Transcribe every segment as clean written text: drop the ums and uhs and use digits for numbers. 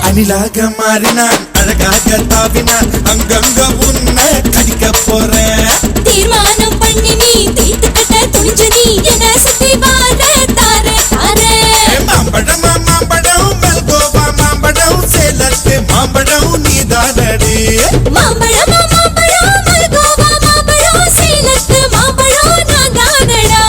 அணிலாக மாறினான் அழகாக தாவினான் அங்கங்க உன்னை கடிக்க போறேன். தீர்மானம் பண்ணி நீ தீர்த்துக்கிட்ட துணிஞ்சு நீ என்ன சுத்தி வாழ தாரே தாரே. மாம்பழம் மாம்பழம் மல்கோவா மாம்பழம் சேலத்து மாம்பழம் நீதானடி. மாம்பழம் மாம்பழம் மல்கோவா மாம்பழம் சேலத்து மாம்பழம் நான் தானடா.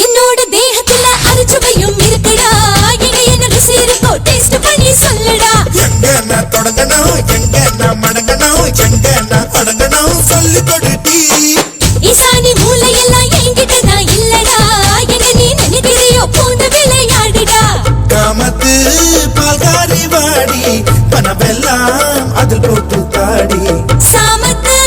என்னோட தேகத்துல அரிச்சுவையும் இருக்குடா. எங்க என்ன ருசி இருக்கோ டேஸ்ட் பண்ணி சொல்லுடா. எங்க நான் தொடங்கணும் எங்க நான் மடங்கணும் எங்க நான் தொடங்கணும் சொல்லி கொடுடி. ஈசானி மூளையெல்லாம் என்கிட்ட நான் இல்லடா. என்ன நீ நினைக்கிறியோ போன விளையாடுடா. காமத்து பால்காரி வாடி பணமெல்லாம் அதில் போட்டு தாடி. சாமத்து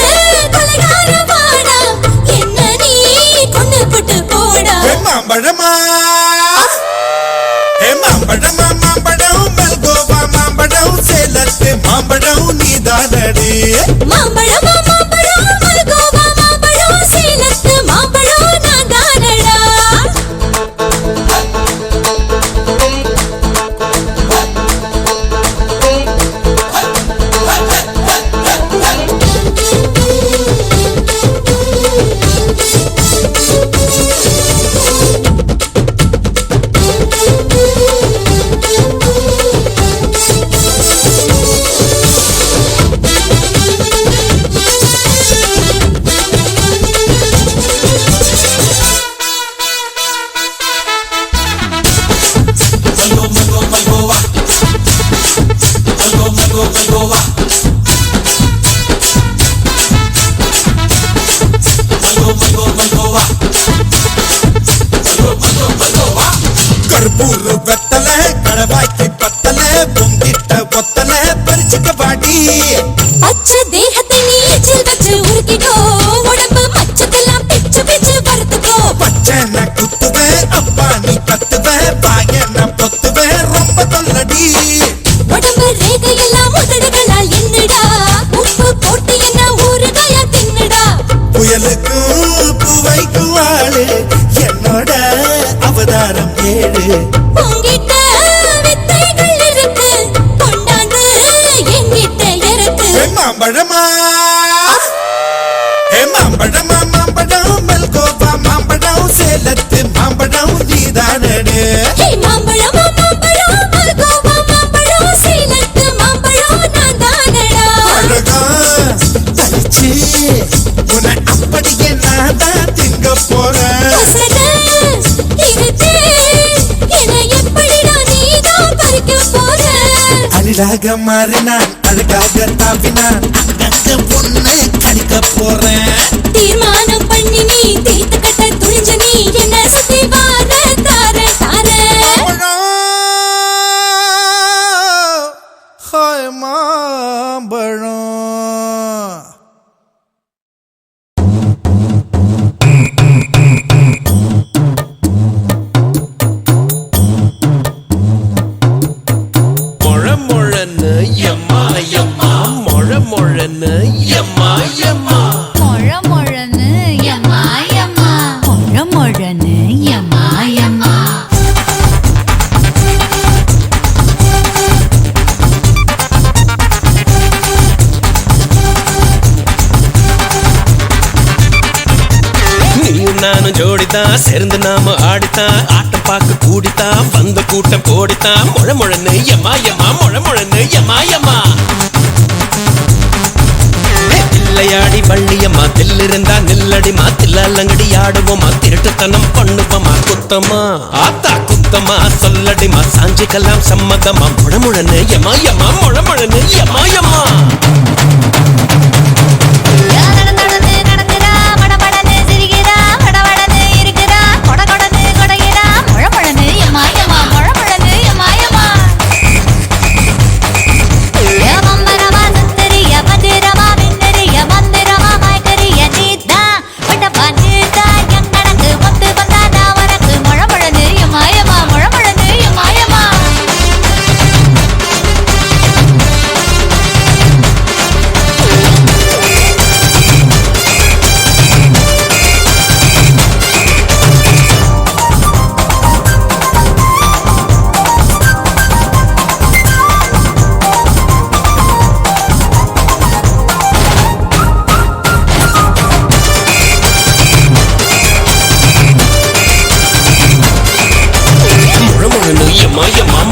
நீதானடி. மாம்பழமா மாம்பழம் மல்கோவா மாம்பழம் சேலத்து மாம்பழம் நான் தானடா. கற்பூர வெத்தல கடவாய்க்கு பத்தல பொங்கிட்ட ஒத்தல பறிச்சுக்க பாடி. பச்சை தேகத்தை நீ எச்சில் வச்சு உருக்கிக்கோ, உடம்பு மச்சத்தெல்லாம் பிச்சு பிச்சு வறுத்துக்கோ. பச்சை நான் குத்துவேன் அப்பா நீ கத்துவேன் பாய நான் பொத்துவேன் ரொம்ப தொல்லடி. உடம்பு ரேகையெல்லாம் உதடுகளால் என்னடா, உப்பு போட்டு என்ன ஊறுகாயா தின்னுடா. புயலுக்கும் பூவைக்கும் ஆளு என்னோட அவதாரம் ஏழு. உங்கிட்ட வித்தைகள் இருக்கு, கொண்டாந்து என்கிட்ட இருக்கு. மாம்பழமா மாம்பழமா மாம்பழம் மல்கோவா மாம்பழம் சேலத்து மாம்பழம் நீதானடி. மாம்பழமா மாம்பழம் மல்கோவா மாம்பழம் சேலத்து மாம்பழம் நான் தானடா. அழகா பறிச்சு உன்னை அப்படியே நான் தான் திங்க போறேன். அசட இருக்கு, என்னை எப்படிடா நீதான் பறிக்க போற? அழகாக மாறினான் அழகாக தாவினான் அங்கங்க பொண்ணு கடிக்க போறேன். தீர்மானம் பண்ணி நீ தீர்த்து கட்ட துணிஞ்ச நீ என்ன சுத்தி வார தார தார. ஹாய் மாம்பழம். மொழமொழன்னு எம்மா எம்மா மொழமொழன்னு எம்மா எம்மா மொழமொழன்னு யம்மா யம்மா மொழமொழன்னு யம்மா யம்மா நீயும் நானும் ஜோடித்தான் சேர்ந்து நாம ஆடித்தான் ஆட்டம் பார்க்க கூடித்தான் வந்த கூட்டம் போடித்தான் மொழமொழன்னு எம்மா எம்மா மொழமொழன்னு எம்மா எம்மா தில்லையாடி வள்ளியம்மா தில்லிருந்தா நில்லடிமா தில்லாலங்கடி ஆடுவோமா திருட்டுத்தனம் பண்ணுவோமா குத்தமா ஆத்தா குத்தமா சொல்லடிமா சாஞ்சிக்கலாம் சம்மதமா மொழமொழன்னு எம்மா எம்மா மொழமொழன்னு எம்மா எம்மா நடந்து நடந்துடா மடமடன்னு சிரிக்கிறா வடவடன்னு இருக்கிறா கொடகொடன்னு கொடைகிறா மொழமொழன்னு யம்மா யம்மா மொழமொழன்னு யம்மா யம்மா மம்பரமா சுந்தரிய மந்திரமா மின்னரிய மந்திரமா மயக்கரிய நீதா வட்டப்பா நீதா எங்கனக்கு ஒத்து வந்தா நான் உனக்கு மொழமொழன்னு யம்மா யம்மா மொழமொழன்னு யம்மா யம்மா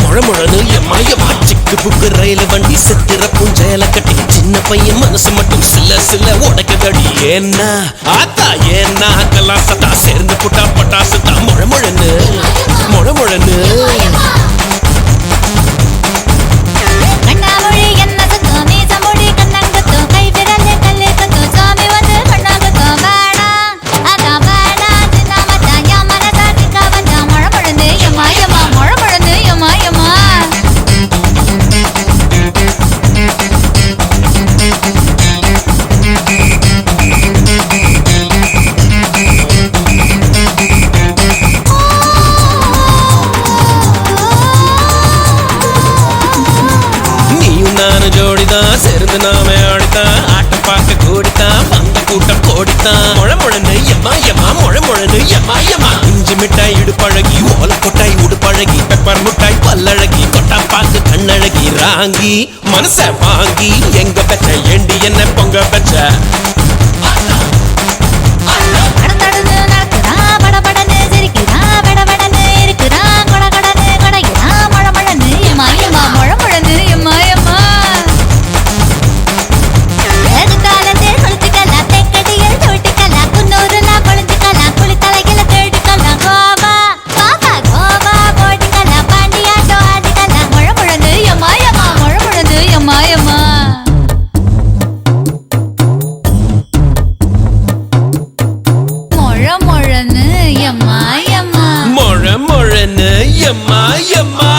மொழமொழன்னு எம்மா எம்மா சிக்கு புக்கு ரயில் வண்டி சித்திர பூஞ்சையில கட்டி சின்ன பையன் மனசு மட்டும் சில சில உடைக்குதடி ஏன்னா ஆத்தா ஏன்னா கலாசத்தா சேர்ந்து புட்டா பட்டாசு தான் மொழமொழன்னு மொழமொழன்னு கண்ணாமொழி என்ன சுத்தம் மீசமொழி கண்ணங்கத்தும் கை விரல் கல்லு கத்தும் சாமி வந்து கண்ணாங்கத்தும் வேணாம் அதான் வேணாம் சின்ன மச்சான் என் மனசா திக்கா வந்தான் மொழமொழன்னு எம்மா எம்மா மொழமொழன்னு எம்மா எம்மா ஓடித்தான் ஆட்டம் பார்க்க கூடித்தான் வந்த கூட்டம் கோடித்தான் முழமுழனு எம்மா எம்மா முழமுழனு எம்மா எம்மா இஞ்சி மிட்டாய் இடுப்பழகி ஓல கொட்டாய் உடுப்பழகி பெப்பர் முட்டாய் பல்லழகி கொட்டா பாக்கு கண்ணழகி ராங்கி மனச வாங்கி எங்க பெற்ற ஏண்டி என்ன பொங்க பெற்ற நடந்து நடக்குறான் படபடன்னு சிரிக்கிறான் படபடன்னு இருக்கிறான் கொடகடன்னு கொடைகிறான் மழமழன்னு எம்மா எம்மா முழமுழன்னு எம்மா எம்மா காலத்தில் குளிச்சுக்கலாம் தெக்கடியில் தொட்டுக்கலாம் குன்னூருலாம் பொழிஞ்சுக்கலாம் குளித்தலையில தேடிக்கலாம் கோவா பாப்பா கோவா போட்டுக்கலாம் பாண்டியாட்டோ ஆடிக்கலாம் முழமுழன்னு எம்மா எம்மா முழமுழன்னு எம்மா எம்மா முழமுழன்னு எம்மா எம்மா முழமுழனு எம்மா எம்மா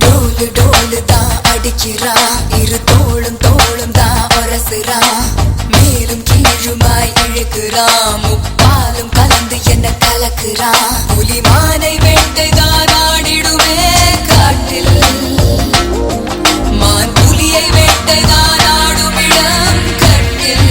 டோலு டோலு தான் அடிக்கிறா இரு தோளும் தோளும் தான் ஒரசுறா மேலும் கீழுமாய் இழுக்கிறா முப்பாலும் கலந்து என்ன கலக்குறா புலிமானை வேட்டைதான் ஆடிடுமே காட்டில் மான் புலியை வேட்டைதான் ஆடுமிடம் கட்டில்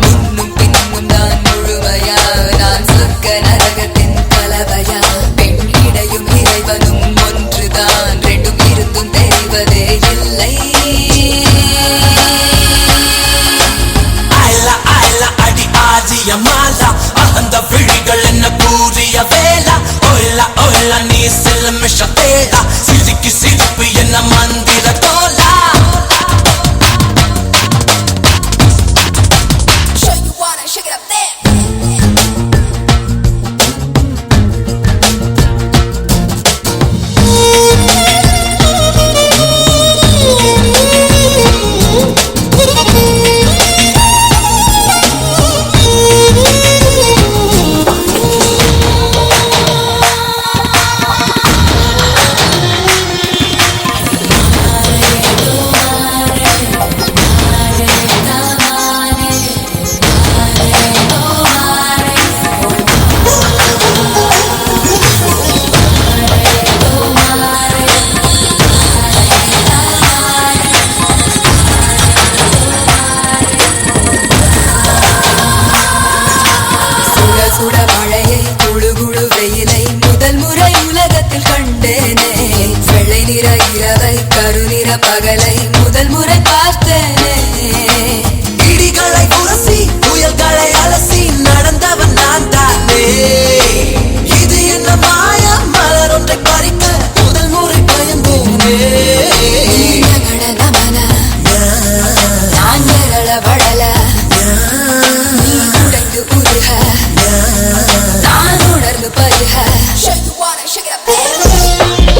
முன்னும் பின்னும் தான் முழுமையா நான் சொர்க்க நரகத்தின் கலவையா பெண் இடையும் இறைவனும் ஒன்றுதான் ரெண்டும் இருந்தும் தெரிவதே இல்லை அடி ஆதிய மாலா அகந்த விழிகள் என்ன கூறிய வேளா ஒல்லா ஒல்லா நீ சிலமிஷ தேடா சிரிக்கு சிரிப்பு என்ன மந்திர தோலா Show you wanna shake it up there சுட மழையை குழு குழு வெயிலை முதல் முறை உலகத்தில் கண்டேனே வெள்ளை நிற இரவை கருநிற பகலை முதல் முறை பார்த்தேனே இடிகளை உரசி புயல்களை அலசி நடந்தவன் நான் தானே இது என்ன மாயா மலர் ஒன்றை பறிக்க முதல் முறை பயந்தேனே நமன நான் நிரள வளல நீ உடைந்து உருக நான் உணர்ந்து பருக Show you wanna shake it up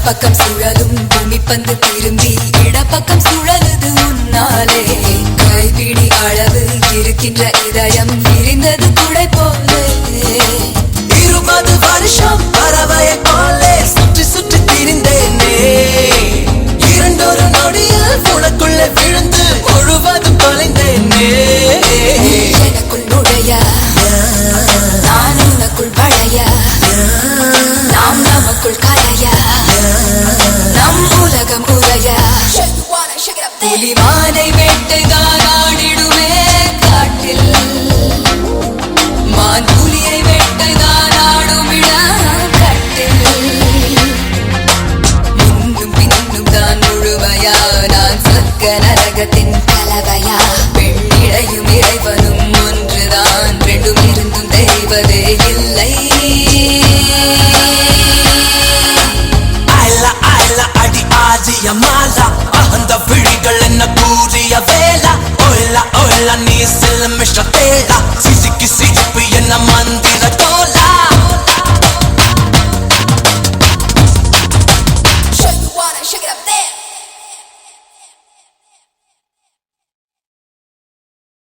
பக்கம் சுழலும் பூமி பந்து திரும்பி இடப்பக்கம் சுழலுது உன்னாலே கைப்பிடி அளவு இருக்கின்ற இதயம் விரிந்தது குடை போலே 20 வருஷம் பறவையை போலே சுற்றி சுற்றி திரிந்தேனே இரண்டொரு நொடியில் உனக்குள்ளே விழுந்து முழுவதும் தொலைந்தேனே எனக்குள் நுழைய நான் உனக்குள் வளைய நாம் நமக்கு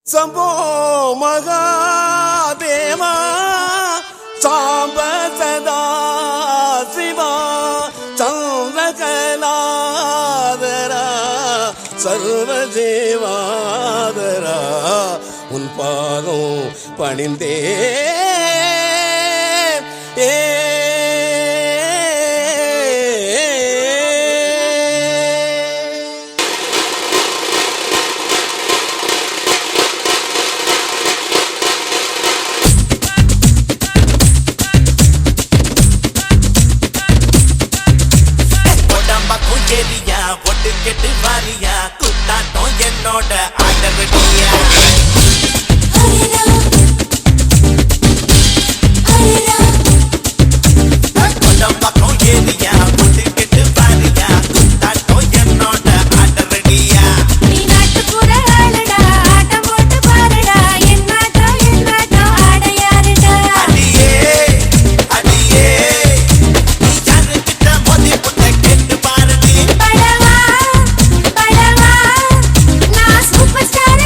சம்போ மகாதேவா சாம்ப சதா சிவா சந்திரகலாதரா சர்வஜீவாதரா உன் பாதம் பணிந்தே ஒட்டு கெட்டு வாரியா குத்தாட்டம் என்னோட ஆடவடியா பக்கம் ஏரியா ஒட்டு கெட்டு வாரியா குத்தாட்டம் என்னோட ஆடவடியா நீ நாட்டுப்புற ஆளுடா ஆட்டம் போட்டு பாருடா என்னாட்டம் ஆட யாருடா அடியே அடியே நீ யாருக்கிட்ட மோதி புட்ட கேட்டு பாருடி படவா நான் சூப்பர் ஸ்டார்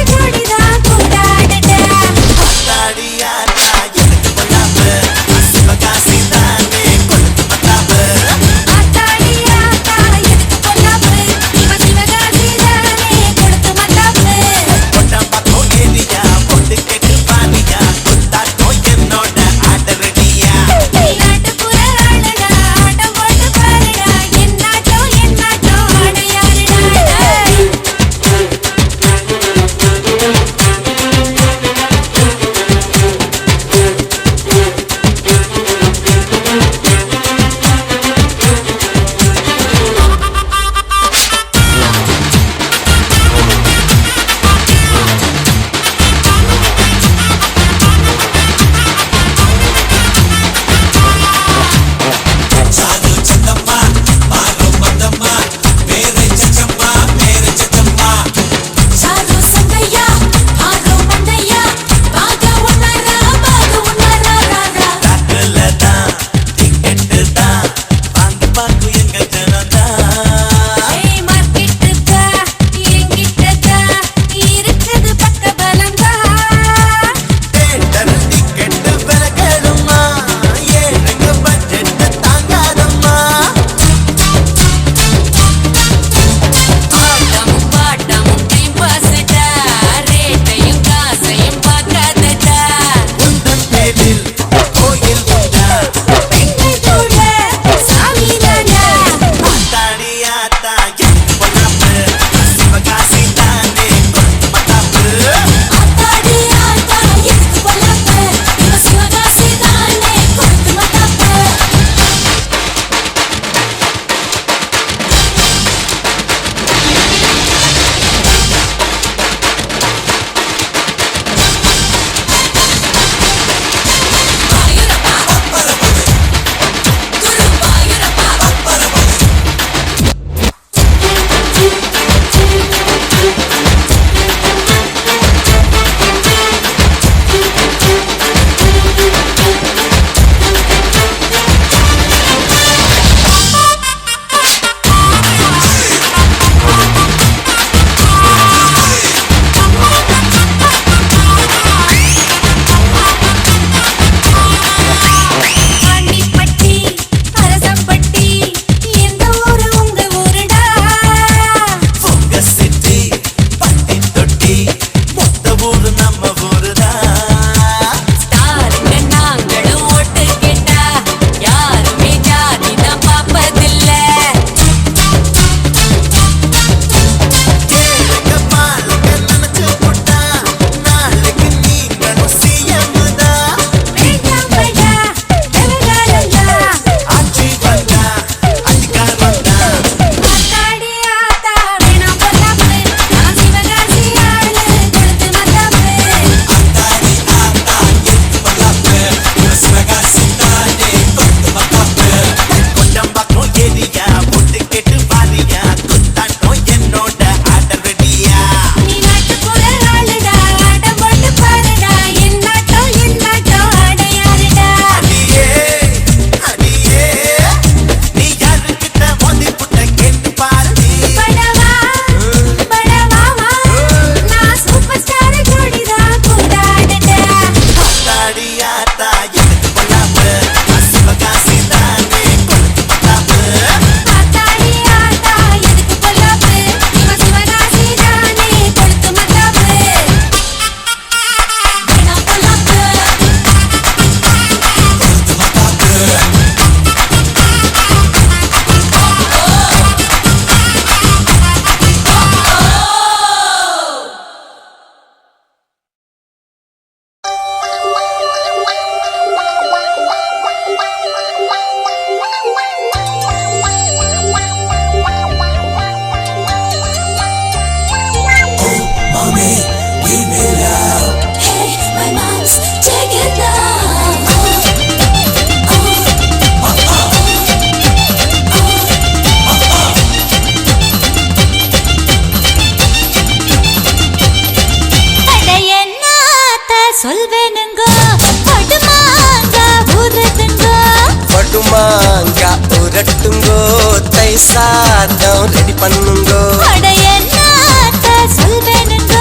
சாதம் ரெடி பண்ணுங்கோ. அட என்னாத்த சொல்வேனுங்க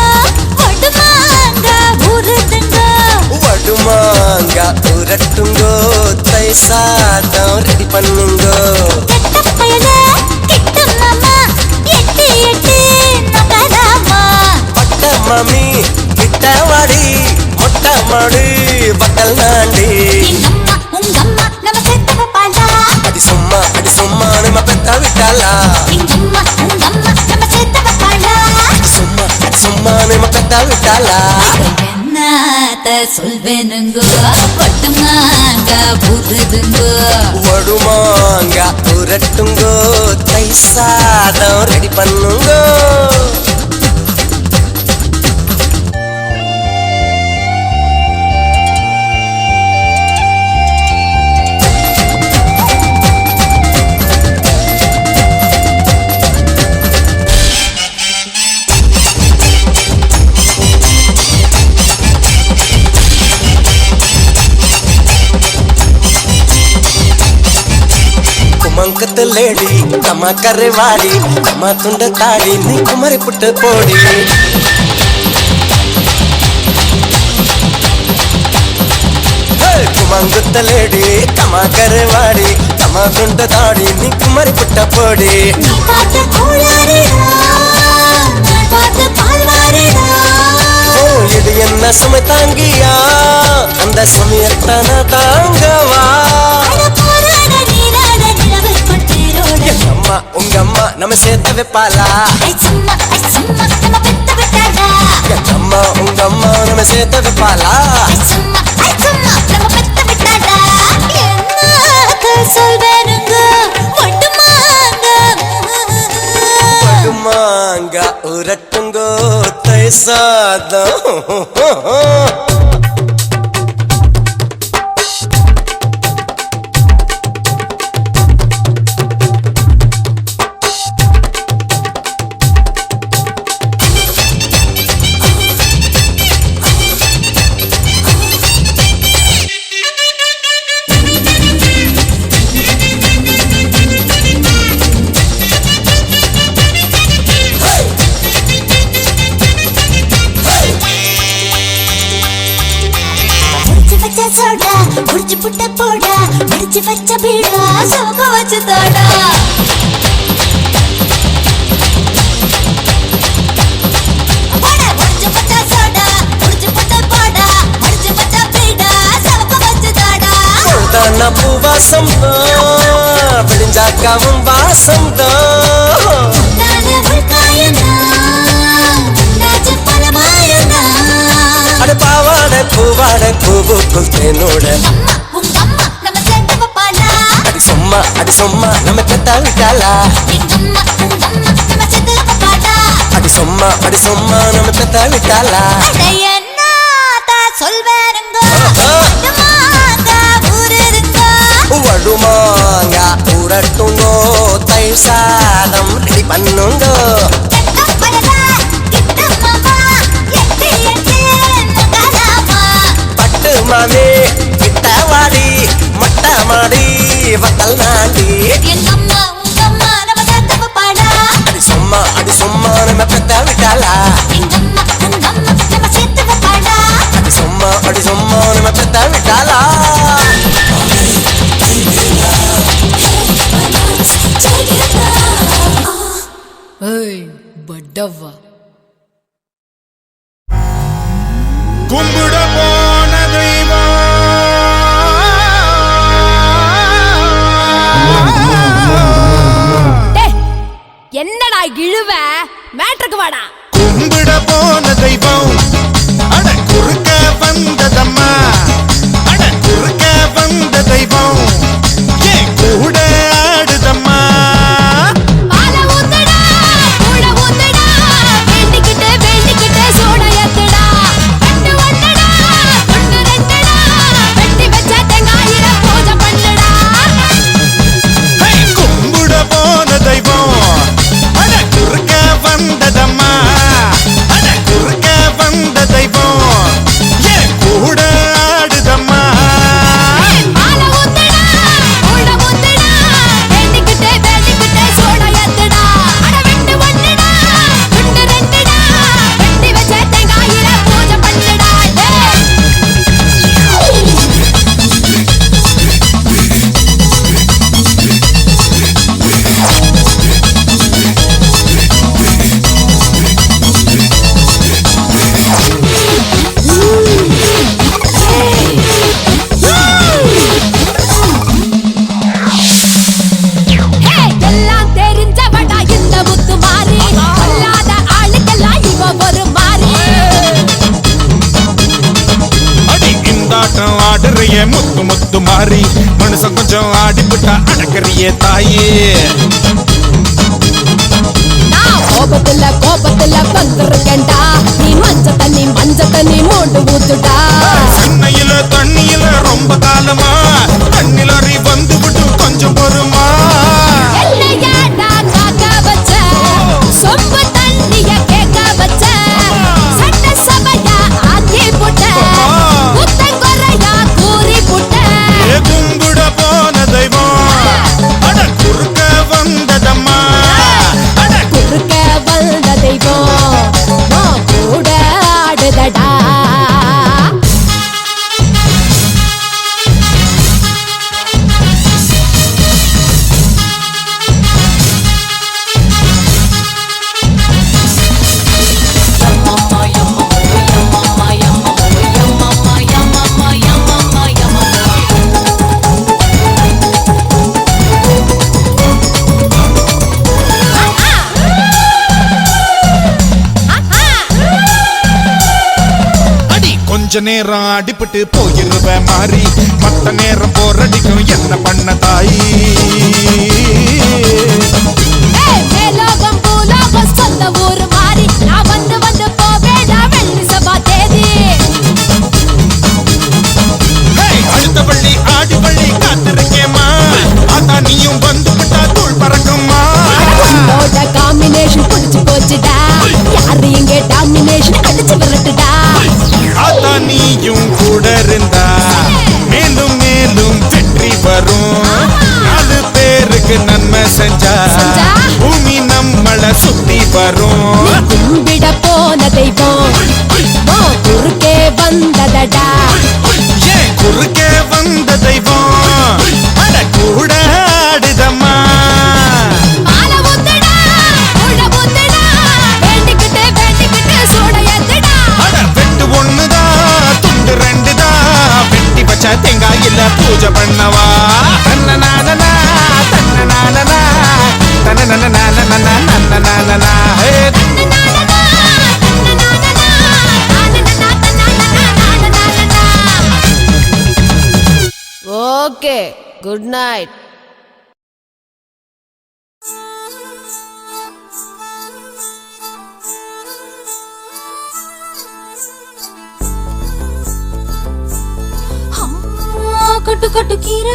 ஒடுமாங்க ஊருதுங்க. வடுமாங்க உரட்டுங்கோ தை சாதம் ரெடி பண்ணுங்கோ. கெட்ட பயல கிட்ட மாமா எட்டி எட்டி நகராமா. பட்ட மாமி கிட்ட வாடி மொட்டை மாடி பட்டல் நாண்டி. எங்கம்மா உங்கம்மா நம்ம சேர்த்து வைப்பாளா. அடி சும்மா நம்ம பெத்த விட்டாளா. எங்கம்மா உங்கம்மா நம்ம சேர்த்து வைப்பாளா. சும்மா நம்ம பெத்த விட்டாளா. என்னத்த சொல்வேனுங்கோ ஒட்டுமாங்க ஊருதுங்கோ. வடுமாங்க உரட்டுங்கோ தை சாதம் ரெடி பண்ணுங்கோ. குமங்கத்து லேடி கம்மா கரைவாடி கம்மா துண்ட தாடி நீ குமரி புட்டு போடி. குமங்குத்த லேடி கம்மா கரைவாடி கம்மா துண்ட தாடி நீ குமரி புட்ட போடி. நீ பார்த்த கோளாறுடா நான் பார்த்த பால்வாறுடா. ஓ இது என்ன சுமை தாங்கியா அந்த சுமையத்தான தாங்கவா. அட போராட நீராட நிலவு கொட்டேரோட. அம்மா உங்க அம்மா நம்ம சேர்த்த வைப்பாளா. ஐ சும்மா நம்ம பெத்த விட்டாளா. அம்மா உங்க அம்மா நம்ம சேர்த்த வைப்பாளா. ஐ சும்மா நம்ம பெத்த விட்டாளா. என்னத்த சொல்வேனுங்க ஒட்டுமாங்க. வடுமாங்க உரட்டுங்கோ தை சாதம். முடிச்சு புட்ட போடா முடிச்சு வச்ச பீடா சோக வச்சு தாடா. முடிச்சு வச்ச சோடா முடிச்சு புட்ட போடா முடிச்சு வச்ச பீடா சோக வச்சு தாடா. தானா பூவாசம் தான் விடிஞ்சாக்காவும் வாசம் தான். நானே உள்காயனா உண்டாச்சு பலமாயனா. அட பாவாடை பூவாடை பூவுக்குள் தேனோட. அம்மா உங்க அம்மா நம்ம சேர்த்து வைப்பாளா. அடி சும்மா நம்ம பெத்த விட்டாளா. எங்கம்மா உங்கம்மா நம்ம சேர்த்து வைப்பாளா. அடி சும்மா நம்ம பெத்த விட்டாளா. அட என்னத்த சொல்வேனுங்க ஒட்டுமாங்க ஊருதுங்க. வடுமாங்க உரட்டுங்கோ தை சாதம் ரெடி பண்ணுங்கோ. கெட்ட பயல கிட்ட மாமா எட்டி எட்டி நகராமா. பட்டு மாமி கிட்ட வாடி மொட்டை மாடி வத்தல் நாண்டி. எங்கம்மா உங்கம்மா நம்ம சேர்த்து வைப்பாளா. அடி சும்மா நம்ம பெத்த விட்டாளா. எங்கம்மா உங்கம்மா நம்ம சேர்த்து வைப்பாளா. அடி சும்மா நம்ம பெத்த விட்டாளா. பட்டவா கும்பிட போன தெய்வம் என்னடா இழுவ மேட்ருக்கு வாடா. கும்பிட போன தெய்வம் அட குறுக்க வந்ததம்மா. அட குறுக்க வந்த தெய்வம் ஏன் கூட ஆடுதம்மா. பால ஊத்துடா கூட ஊத்துடா வேண்டிக்கிட்டு சோடா ஏத்துடா. பட்டு வந்தடா பொண்ணு ரெண்டடா வெட்டி வச்ச தேங்காயிர பூஜை பண்ணுடா. கும்பிட போன தெய்வம் அட குறுக்க வந்ததம்மா. அட குறுக்க வந்த கொஞ்சம் ஆடிப்புட்டா அடக்கறியே தாயே கோபத்துல பங்கிருக்கேன்டா நீ மஞ்ச தண்ணி மூண்டு ஊத்துடா சென்னையில தண்ணியில ரொம்ப காலமா தண்ணிலறி வந்து விட்டு கொஞ்சம் பொறுமா என்னையாடா காக்க வச்ச சொம்பு தண்ணிய கேட்க வச்ச சட்ட சபையா ஆக்கி புட்ட புத்த கொறையா கூறி புட்ட கும்பிட போன தெய்வம் அட குறுக்க வந்ததம்மா குறுக்க வந்த தெய்வம் கூட ஆடுதடா கொஞ்ச நேரம் அடிபட்டு போயிருவ மாறி மத்த நேரம் போரடிக்கும் என்ன பண்ண தாயி மேலோகம் பூலோகம் சொந்த ஊரு மாறி நான் வந்து போவேடா வெள்ளி சபா தேதி அடுத்த பள்ளி ஆடி பள்ளி காத்திருக்கேமா ஆத்தா நீயும் வந்து விட்டா தூள் பறக்குமா காம்பினேஷன் புடிச்சு போச்சுடா யாரு இங்கே டாமினேஷன் அடிச்சு விரட்டுடா ஆத்தா நீயும் கூட இருந்தா மேலும் மேலும் வெற்றி வரும் 4 பேருக்கு நன்மை செஞ்சா பூமி நம்மள சுத்தி வரும் கும்பிட போன தெய்வம் குறுக்கே வந்ததடா ஏன் குறுக்கே வந்த தெய்வம் அட கூட ஆடுதம்மா மாலை ஊத்துடா உள்ள ஊத்துடா வேண்டிக்கிட்டு சூட ஏத்துடா அட வெட்டு ஒண்ணுதான் துண்டு 2 தான் வெட்டி வச்ச தேங்காயில பூஜை பண்ணவா தன்னநானனா தன்னநானனா தன்னநானனா ஹே ஓகே குட் நைட் கட்டு கட்டு கீரை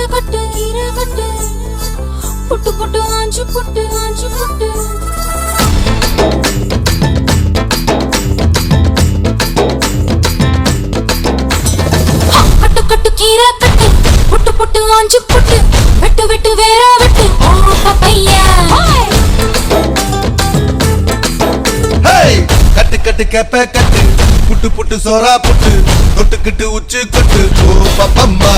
கட்டு புட்டு புட்டு ஆஞ்சு புட்டு கட்டு கட்டு கீரை கட்டு புட்டு புட்டு ஆஞ்சு புட்டு வெட்டு வெட்டு வேற வெட்டு ஓ பப்பையா கட்டு கட்டு கேப்ப கட்டு புட்டு புட்டு சோறா புட்டு தொட்டுக்கிட்டு உச்சு கொட்டு ஓ பப்பம்மா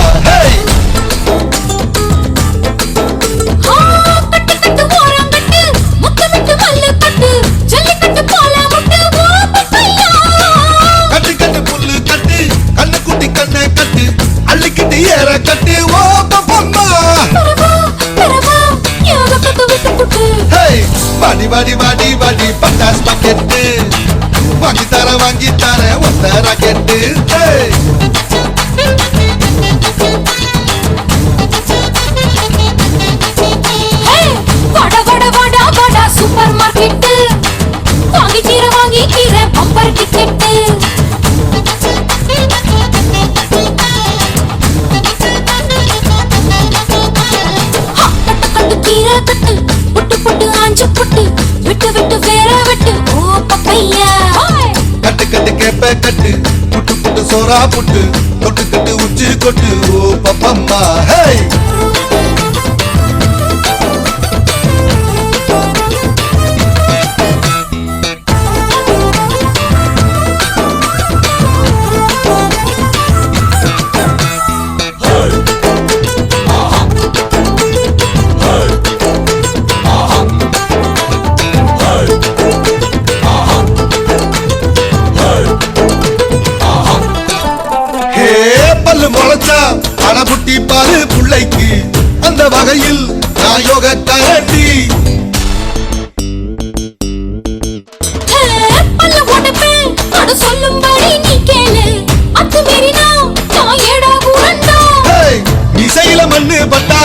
கட்டு கட்டு ஓரம் கட்டு முத்து விட்டு மல்லு கட்டு ஜல்லிக்கட்டு போல முட்டு ஓ பப்பையா கட்டு கட்டு புல்லு கட்டு கண்ணு குட்டி கண்ணை கட்டு அள்ளிக்கிட்டு ஏற கட்டு ஓ பப்பம்மா பெறவா யோக கட்டு விட்டு புட்டு வாடி வாடி வாடி வாடி பட்டாஸ் பாக்கெட்டு வாங்கி தர ஒத்த ராக்கெட்டு சூப்பர் மார்க்கெட் வாங்கி கீரை பம்பர் டிக்கெட் கட்டு கீரை கட்டு புட்டு புட்டு ஆஞ்சு புட்டு விட்டு விட்டு வேற விட்டு ஓ பப்பையா கட்டு கட்டு கேப்ப கட்டு புட்டு புட்டு சோறா புட்டு தொட்டுக்கிட்டு உச்சி கொட்டு ஓ பப்பம்மா அடபுட்டி பாரு புள்ளைக்கு அந்த வகையில் நான் யோக கரண்டி சொல்லும்படி நீ கேளு அத்து மீறினா நான் ஏடா கூறண்டா இசையில மண்ணு பட்டா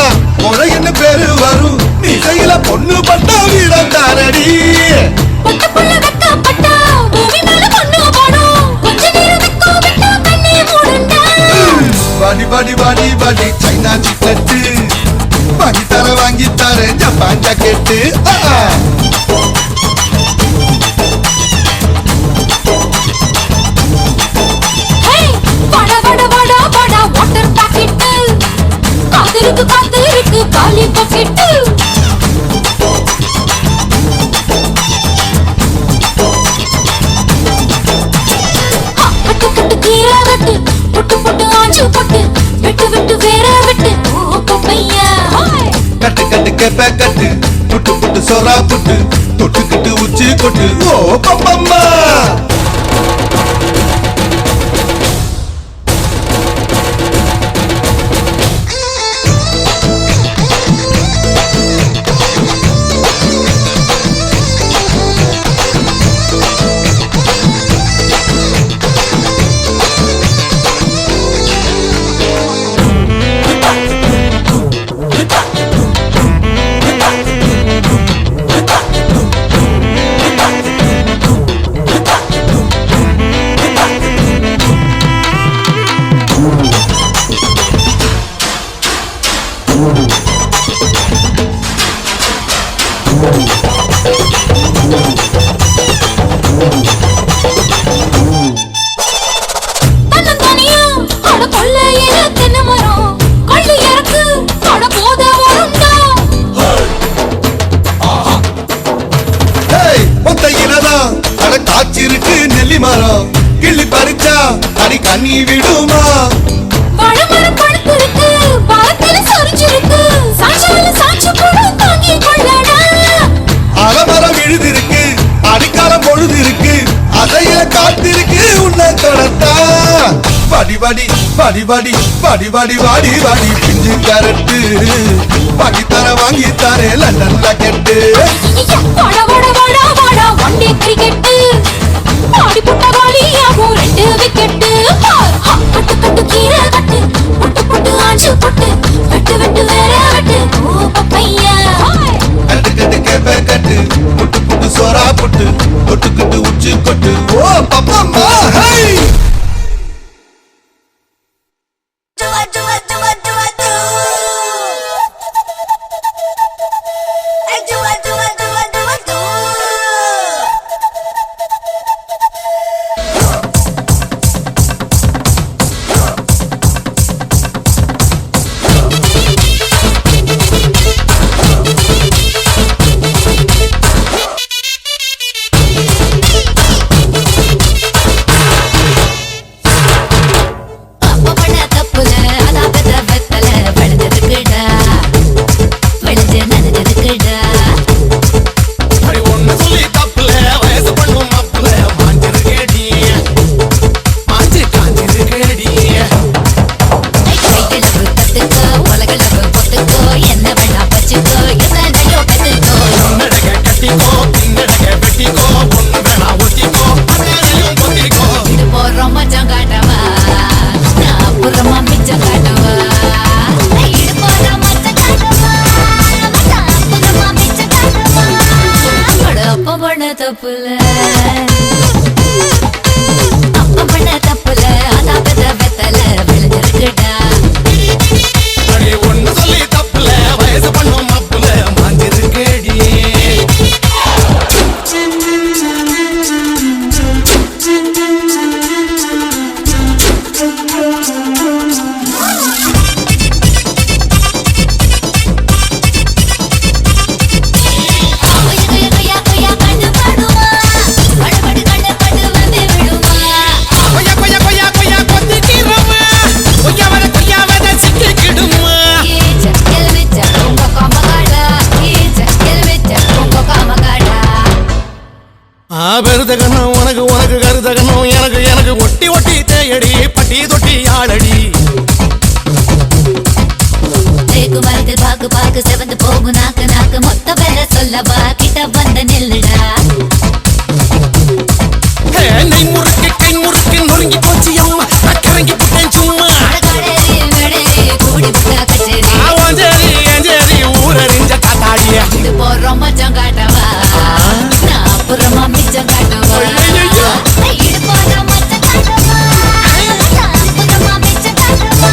பாஞ்சா கேட்டு காத்திருக்கு காலி பக்கெட்டு கட்டு கட்டு கீரை வெட்டு புட்டு புட்டு ஆஞ்சு பட்டு விட்டு விட்டு வேற விட்டு ஓ பையா கட்டு கட்டு கேப்ப கட்டு புட்டு புட்டு சோறா புட்டு தொட்டுக்கிட்டு உச்சி கொட்டு ஓ பப்பம்மா காய்ச்சிருக்கு நெல்லி மரம் கிள்ளி பறிச்சா அடி கண்ணி விடுமா வாழைமரம் பழுத்திருக்கு வாழத்தில சொரிஞ்சிருக்கு சாஞ்சால சாஞ்சு கூட தாங்கி கொள்ளடா அலமரம் விழுதிருக்கு அடிக்காலம் பொழுது இருக்கு அதைய காத்திருக்கு உன்னை தொடத்தா படி படி படி படி படி படி வாடி வாடி பிஞ்சு கரட்டு பகித்தர வாங்கி தாரே லண்டன்ல கெட்டு வாடா வாடா வாடா வாடா ஒன் டே கிரிக்கெட் ஆடி புட்ட வாலியாகும் 2 விக்கெட் கட்டு கட்டு கீரை கட்டு புட்டு புட்டு ஆஞ்சு புட்டு விட்டு விட்டு வேற விட்டு ஓ பப்பையா கட்டு கட்டு கேப்ப கட்டு புட்டு புட்டு சோறா புட்டு தொட்டுக்கிட்டு உச்சி கொட்டு ஓ பப்பம்மா ஹை தப்புல அப்ப பண்ண தப்புல அதா பெத்த பெத்தல விழுந்திருக்குடா ஒன்னு சொல்லி தப்புல வயசு பண்ணும் அப்புல மாஞ்சிருக்கேடி பெருதகனும் உனக்கு உனக்கு கருதகனும் எனக்கு எனக்கு ஒட்டி ஒட்டி தேயடி பட்டி தொட்டி ஆளடி தேக்கு மரத்தில் பாக்கு பாக்கு செவந்து போகும் நாக்கு நாக்கு மொத்த பேர சொல்லவா கிட்ட வந்த நெல்லுடா நெய் முறுக்கு கை முறுக்கு நொறுங்கி போச்சு அம்மா அக்கறங்கி புட்டேன் சும்மா கூடி புட்டா கச்சேரி அஞ்சேரி அஞ்சேரி ஊரறிஞ்ச காத்தாடிய இது போறோம் மச்சம் காட்டவா நான் அப்புறமா மிச்சம் காட்டவா இது போறோம் மச்சம் காட்டவா நான் அப்புறமா மிச்சம் காட்டவா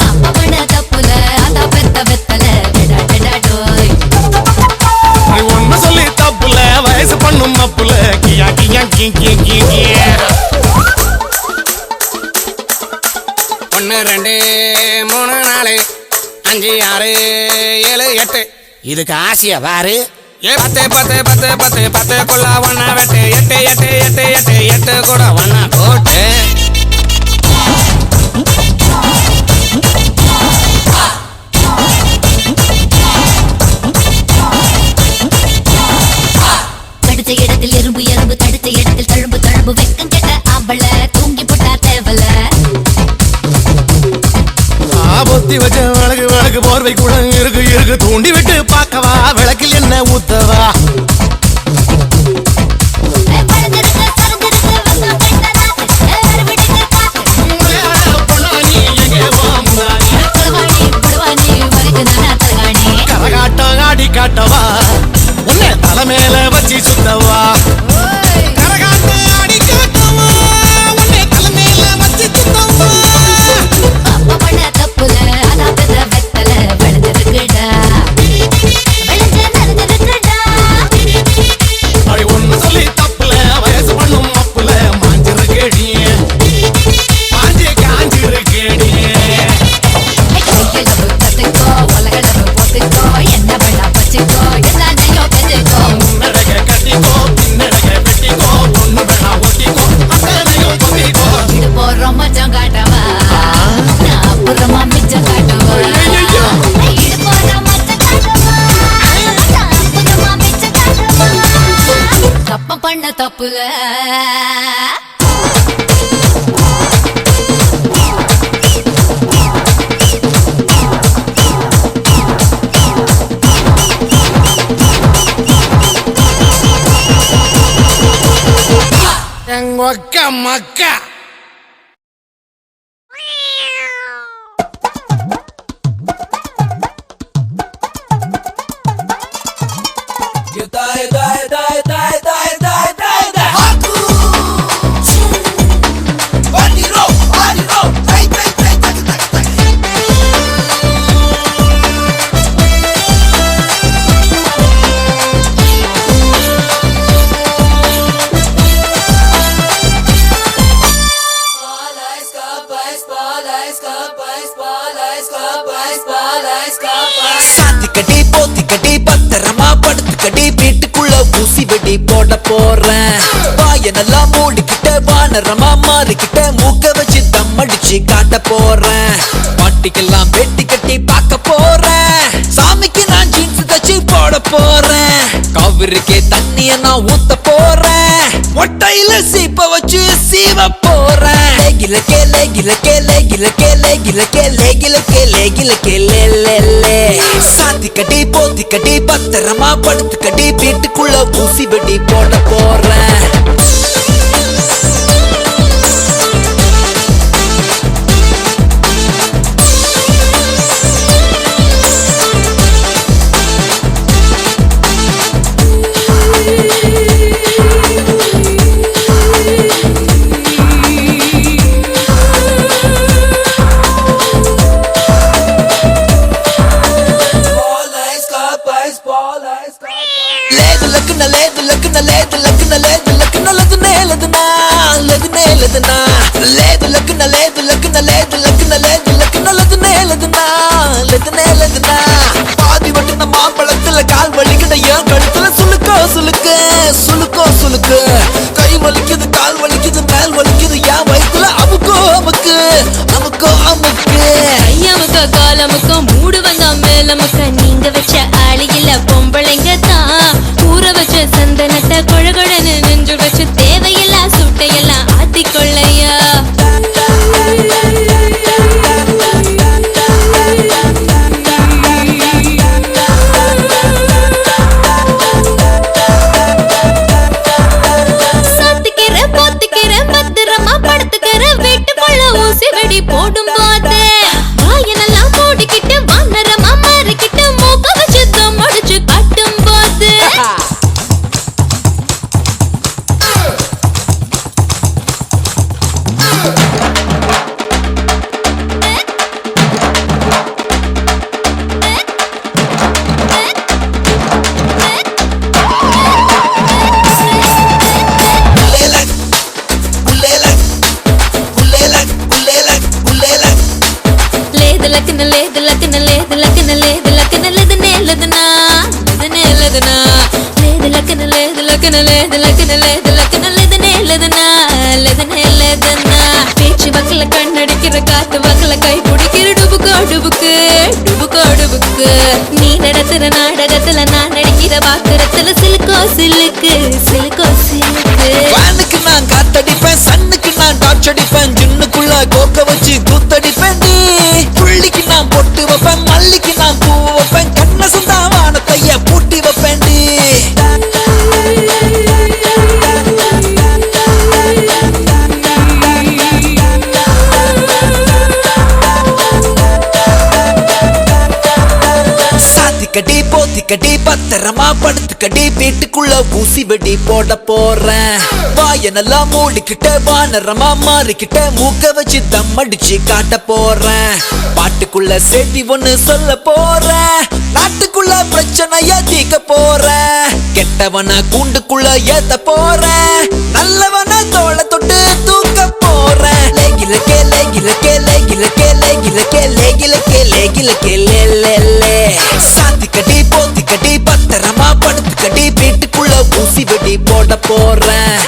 அப்ப பண்ண தப்புல அதா பெத்த பெத்தல டடா டடா எட்டு இதுக்கு ஆசையா பாரு. 10 10 10 10 10 ஒன்னா வெட்டு 8 8 8 8 8 கூட ஒன்னா போட்டு தடுத்த இடத்தில் எறும்பு எறும்பு தடுத்த இடத்தில் தழும்பு தழும்பு வெக்கம் கெட்ட ஆம்பள தூங்கி போட்டா தேவல பொத்தி வச்ச விளக்கு விளக்கு போர்வை கூட இருக்கு இருக்கு தூண்டி விட்டு பார்க்கவா விளக்கில் என்ன ஊத்தவா கரகாட்டம் ஆடி காட்டவா உன்னை தலை மேல வச்சு சுத்தவா கரகாட்டம் ஆடி காட்டவா உன்னை தலை மேல வச்சு சுத்தவா அப்ப பண்ண தப்புல அதான் பெற வெத்தல விளைஞ்சிருக்குடா விளைஞ்ச நடந்திருக்குடா அடி ஒண்ணு சொல்லி தப்புல வயசு பண்ணும் அப்புல மாஞ்சிருக்கேடி மாஞ்சி காஞ்சிருக்கேடி கையளவு கத்துக்கோ உலகளவு பொத்துக்கோ என்ன பண்ணா பச்சுக்கோ எல்லாத்தையும் பெற்றுக்கோ முன்னடக கட்டிக்கோ பின்னடக வெட்டிக்கோ ஒண்ணு வேணா ஒட்டிக்கோ அத்தனையும் பொத்திக்கோ இது போறோம் மச்சம் காட்டவா நான் அப்புறமா மிச்சம் காட்டவா இது போறோம் மச்சம் காட்டவா நான் அப்புறமா மிச்சம் காட்டவா தப்பு பண்ண தப்புல எங்கொக்க மக்கா சாத்திக்கடி போத்திக்கடி பத்திரமா படுத்துக்கடி வீட்டுக்குள்ள ஊசி வெடி போட போறேன். வாய நல்லா மூடிக்கிட்ட வானரமா மாறிக்கிட்ட மூக்க வச்சு தம் அடிச்சு காட்ட போறேன். பாட்டிக்கெல்லாம் வெட்டி கட்டி பார்க்க போறேன். சாமிக்கு நான் ஜீன்ஸ் தச்சு போட போறேன். காவிரிக்கே தண்ணிய நான் ஊத்த போறேன். மொட்டையில சீப்ப வச்சு சீவ போறேன். லேகிலக்கே லேகிலக்கே லேகிலக்கே லேகிலக்கே லேகிலக்கே லேகிலக்கே லே லே லே. சாத்திக்கடி போத்திக்கடி பத்திரமா படுத்துக்கடி வீட்டுக்குள்ள ஊசி வெடி போட போறேன். లేదు లక్కున లేదు లక్కున లేదు లక్కున లేదు లక్కున లదునే లదునా లదునే లదునా లేదు లక్కున లేదు లక్కున లేదు లక్కున లేదు లక్కున లదునే లదునా లదునే లదునా பாதி வட்டுன மாம்பழத்துல கால் வலிக்குத ஏன் கழுத்துல சுளுக்கோ சுளுக்கு சுளுக்கோ சுளுக்கு கை வலிக்குது கால் வலிக்குது மேல் வலிக்குது ஏன் வயித்துல அமுக்கோ அமுக்கு அமுக்கோ அமுக்கு ஐயாமுக்கா காலமுக்கா மூடு வந்தா மேலமுக்கா நீங்க வச்ச ஆளியில பொம்பளைங்க தான் ஊற வச்ச சந்தனத்தை கொழகொழன்னு நெஞ்சு வச்சு தேவையில்லா சுட்டையெல்லாம் ஆத்திக்கொள்ளையா சாத்துக்கிற போத்துக்கிற பத்திரமா படுத்துக்கிற வீட்டுக்குள்ள ஊசி வெடி போடும் போது வாயனெல்லாம் மூடிக்கிட்டு வானரமா மாறிக்கிட்டு மூக்க வச்சு பேச்சு வக்கல கண்ணடிக்கிற காத்து வக்கல கை பிடிக்கிற டுபுக்கோ டுபுக்கு டுபுக்கோ டுபுக்கு நீ நடத்துற நாடகத்துல நான் நடிக்கிற பாத்திரத்துல சிலுக்கோ சிலுக்கு சிலுக்கோ சிலுக்கு வானுக்கு நான் காத்தடிப்பேன் சன்னுக்கு நான் டார்ச் அடிப்பேன் ஜின்னுக்குள்ள கோக்க வச்சு கூத்தடிப்பேன் புள்ளிக்கு நான் பொட்டு வைப்பேன் மல்லிக்கு நான் பூ வைப்பேன் கண்ண சுந்தா வானத்தைய பூட்டி வைப்பேன் கடி போத்திக்கடி பத்திரமா படுத்துக்கடி வீட்டுக்குள்ள ஊசி வெடி போட போறேன் வாய நல்லா மூடிக்கிட்ட வானரமா மாறிக்கிட்ட மூக்க வச்சு தம் அடிச்சு காட்ட போறேன் பாட்டுக்குள்ள சேட்டி ஒண்ணு சொல்ல போறேன் நாட்டுக்குள்ள பிரச்சனைய தீக்க போறேன் கெட்டவன கூண்டுக்குள்ள ஏத்த போறேன் நல்லவன தோள தொட்டு தூக்க போறேன் லேகிலக்கே லேகிலக்கே லேகிலக்கே லேகிலக்கே லேகிலக்கே லேகிலக்கே லே லே லே சாத்திக்கடி போத்திக்கடி பத்திரமா படுத்துக்கடி வீட்டுக்குள்ள ஊசி வெடி போட போறேன்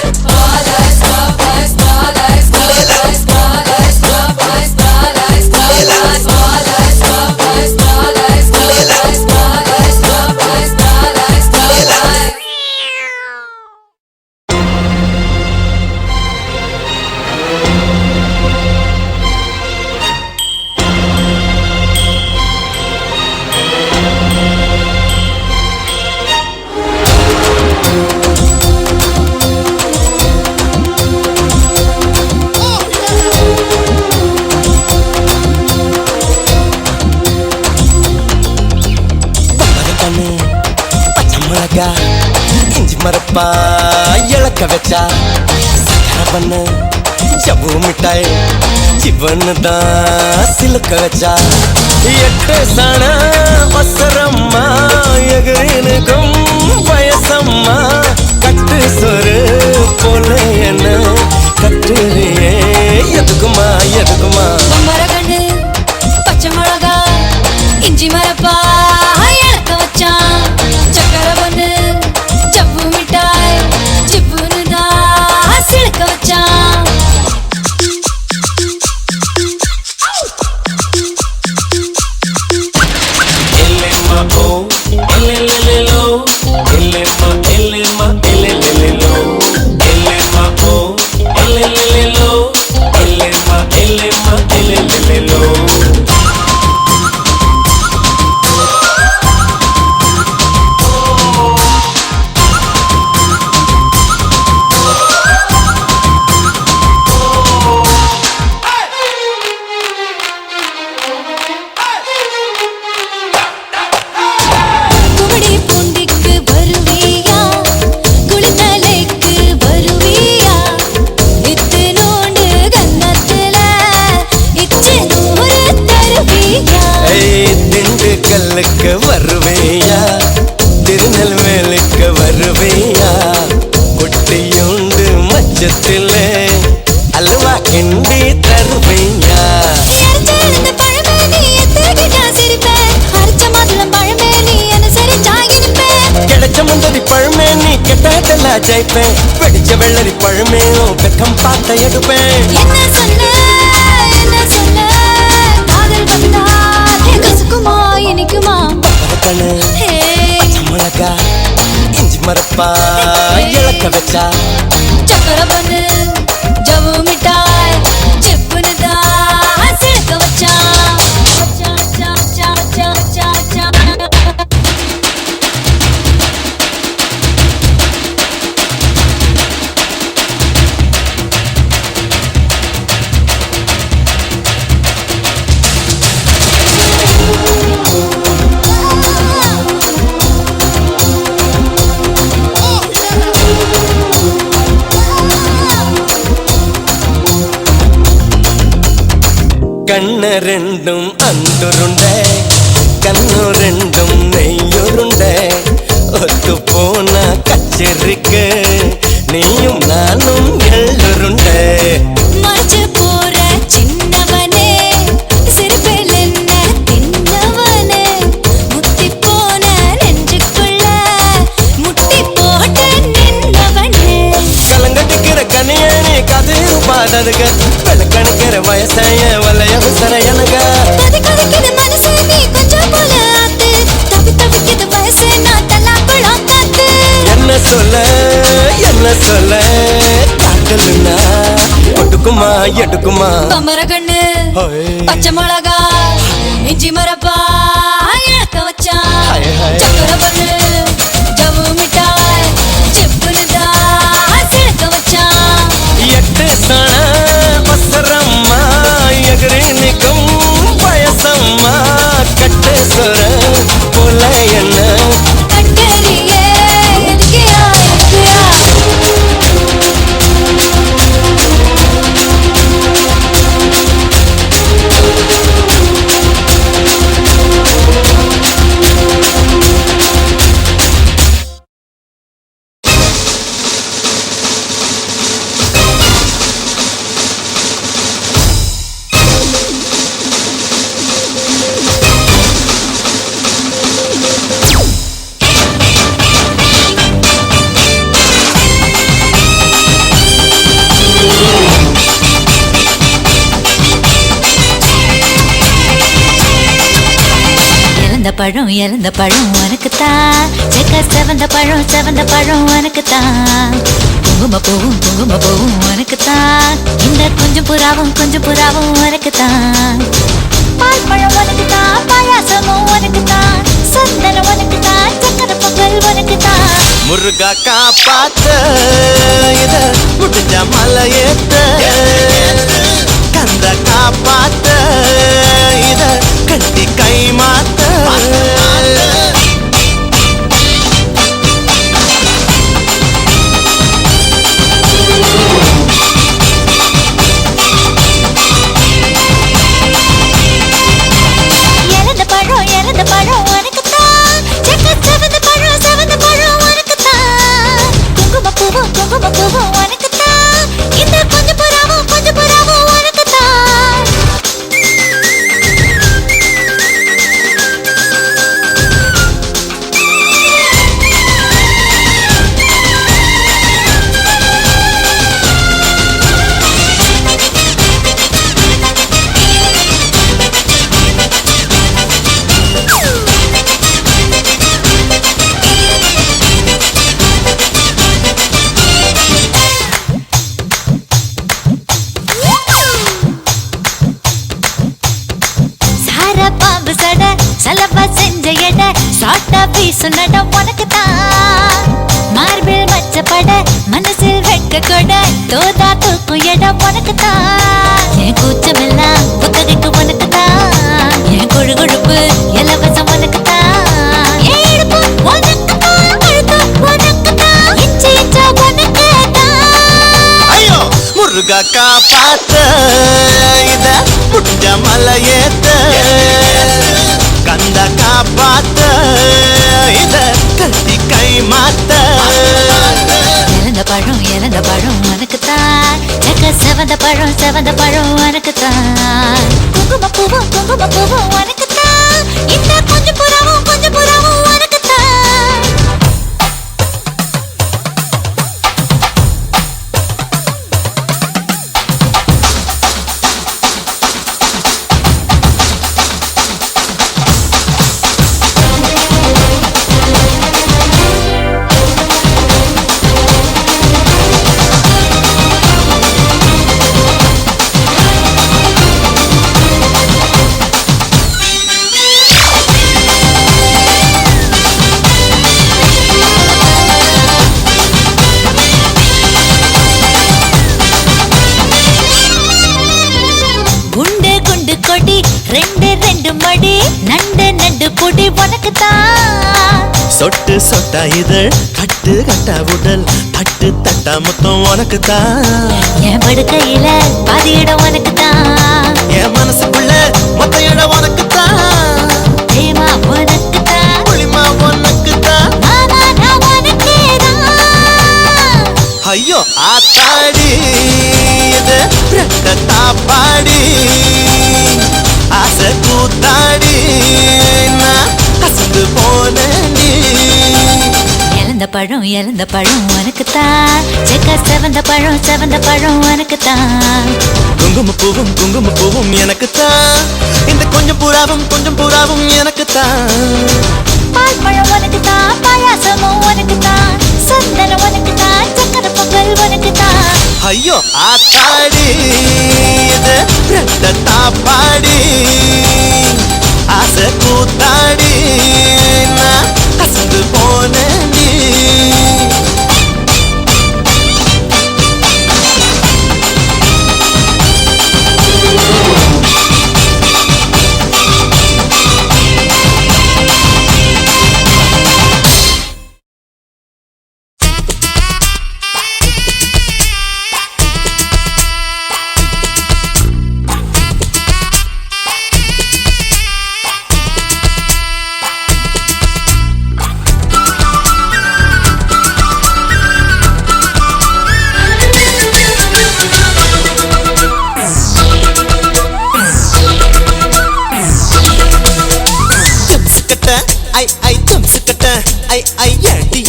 இஞ்சி மரப்பா இழக்க வச்சா சக்கர பண்ணு ஜவ்வு மிட்டாய் சிவன்னு தான் சிலுக்க வச்சா எட்டு சாண வசரம்மா எகரினுக்கும் வயசம்மா கட்டு சொரு போல என்ன கட்டுறியே எதுக்குமா எதுக்குமா மரகண்டு பச்சை மிளகா இஞ்சி மரப்பா இழக்க வச்சான் சக்கர பண்ணு ஜவ்வு மிட்டாய் சிப்புன்னு தான் சிலுக்க வச்சான் திண்டுக்கல்லுக்கு வருவேயா திருநெல்வேலிக்கு வருவேயா குட்டியுண்டு மச்சத்தில் அல்வா கிண்டி தருவேயா கிடைச்ச முந்தரி பழமே நீ கெட்டதெல்லாம் ஜெயிப்பேன் வெடிச்ச வெள்ளரி பழமே வெக்கம் பார்த்த எடுப்பேன் மிளகா இஞ்சி மரப்பா இழக்க வச்சா சக்கர பண்ணு ஜவ்வு மிட்டாய் சிப்புன்னு தான் சிலுக்க வச்சான் கண்ணு ரெண்டும் அந்துருண்டை கண்ணு ரெண்டும் நெய்யுருண்டை ஒத்து போன கச்சிருக்கு நீயும் நானும் எள்ளுருண்டை மறைச்சு போற சின்னவனே சிறுபில் என்ன தின்னவனே முத்தி போன நெஞ்சுக்குள்ள முட்டி போட்டு நின்னவனே எடுக்குமா எடுக்குமா பம்பர கண்ணு பச்சை மிளகா இஞ்சி மரப்பா இழக்க வச்சான் சக்கர பண்ணு ஜவு மிட்டாய் சிப்புனுதான் சிழக்க வச்சான் எட்டு சண வசரம்மா எகிரி நிற்கும் பயசம்மா கட்டு சொர போல என்ன கட்டறியே இருக்கிறா இருக்கிறா இழந்த பழம் உனக்குத்தான் செக்க செவந்த பழம் உனக்குத்தான் குங்கும பூவும் உனக்குத்தான் இந்த கொஞ்சம் புறாவும் உனக்குத்தான் பால் பழம் உனக்குத்தான் பாயாசமும் உனக்குத்தான் சந்தனம் உனக்குத்தான் சக்கர பொங்கல் உனக்குத்தான் முருகா காப்பாத்த இத முடிஞ்ச மலையேத்த கந்த காப்பாத்த இத கட்டி கை மாத்த இழந்த பழம் உனக்குத்தான் செக்க செவந்த பழம் உனக்குத்தான் குங்கும பூவும் உனக்குத்தான் இந்த கொஞ்சம் புறாவும் உனக்குத்தான் பாம்பு சட சலவா செஞ்ச எட சாட்டா பீசு நட உனக்குத்தான் மார்பில் மச்சப்பட மனசில் வெட்க கொட தோதா தூக்கும் இடம் உனக்குத்தான் என் கூச்சமெல்லாம் புத்தகைக்கு உனக்குத்தான் என் கொழுப்பு இலவசம் உனக்குத்தான் என் இடுப்பு உனக்குத்தான் கழுத்து உனக்குத்தான் இச்சை இச்சா உனக்குத்தான் ஐயோ முருகா காப்பாத்த இத முடிஞ்ச மலையேத்த கந்த காப்பாத்த இத கட்டி கை மாத்த இழந்த பழம் உனக்குத்தான் செக்க செவந்த பழம் உனக்குத்தான் குங்கும பூவும் உனக்குத்தான் இந்த கொஞ்சம் புறாவும் உனக்குத்தான் ரெண்டு மடி நண்டு பொடி உனக்குத்தான் சொட்டு சொட்டா இதழ் கட்டு கட்டா உடல் தட்டு தட்டா மொத்தம் உனக்குத்தான் என் படுக்கையில பாதி இடம் உனக்குத்தான் என் மனசுக்குள்ள மொத்த இடம் உனக்குத்தான் தேமா உனக்குத்தான் புளிமா உனக்குத்தான் மாமா நான் உனக்கேதான் ஐயோ ஆத்தாடி இது ரக்கத்தா பாடி ஆசை கூத்தாடி நான் அசந்து போனேன் இழந்த பழம் உனக்குத்தான் செக்க செவந்த பழம் உனக்குத்தான் குங்கும பூவும் எனக்குத்தான் இந்த கொஞ்சம் புறாவும் எனக்குத்தான் பால் பழம் உனக்குத்தான் பாயாசமும் உனக்குத்தான் சந்தனம் உனக்குத்தான் சக்கர பொங்கல் உனக்குத்தான் ஐயோ ஆத்தாடி இது ரெட்ட தாப்பாடி ஆசை கூத்தாடி நான் அசந்து போனேன்டி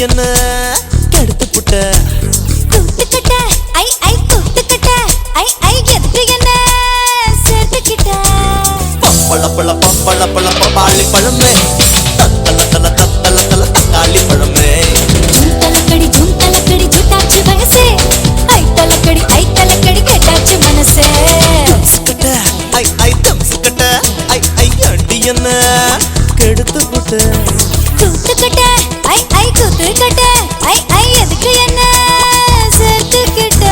என்ன கெடுத்து புட்ட கூத்துக்கிட்ட ஐ ஐ கூத்துக்கிட்ட ஐ ஐ எதுக்கு என்ன சேர்த்துக்கிட்ட பப்பள பப்பாளி பழமே தத்தல தல தக்காளி பழமே ஜூம் தலக்கடி ஜூட்டாச்சு வயசே ஐ தலக்கடி கேட்டாச்சு மனசே சுக்கட்ட ஐ தம்சுக்கட்ட ஐ அடி என்ன கெடுத்து புட்ட கூத்துக்கிட்ட ஐ கூத்துக்கிட்ட ஐ எதுக்கு என்ன சேர்த்துக்கிட்ட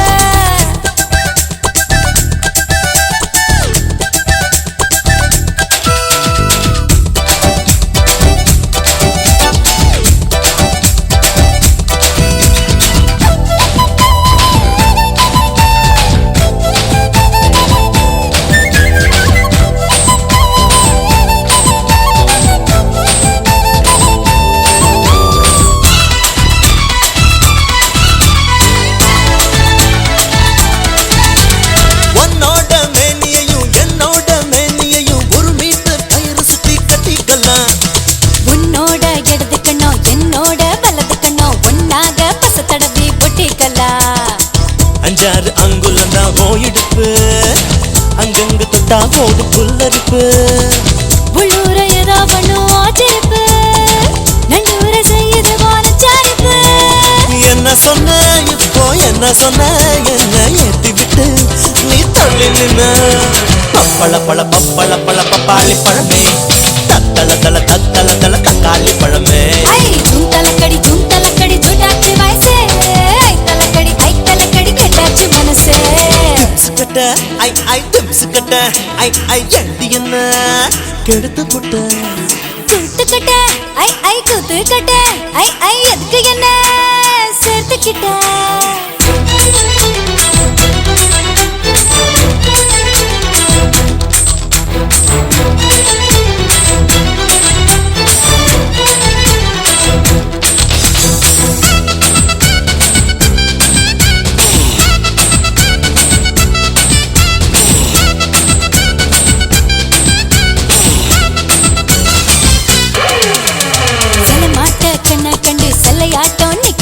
அஞ்சாறு அங்குலந்தான் ஓயிடுப்பு அங்கங்கு தொட்டா போது புல்லரிப்பு உள்ளூர ஏதோ பண்ணும் ஆச்சரிப்பு நல்லூர செய்யுது வானச்சாரிப்பு என்ன சொன்ன இப்போ என்ன சொன்ன என்ன ஏத்தி விட்டு நீ தள்ளி நின்ன பப்பள பப்பாளி பழமே தத்தல தல தக்காளி பழமே ஜூம் தலக்கடி ஜூட்டாச்சு வயசே ஐ தலக்கடி கேட்டாச்சு மனசே சுக்கட்ட ஐ தம்சுக்கட்ட ஐ அடி என்ன கெடுத்து புட்ட கூத்துக்கிட்ட ஐ கூத்துக்கிட்ட ஐ எதுக்கு என்ன சேர்த்துக்கிட்ட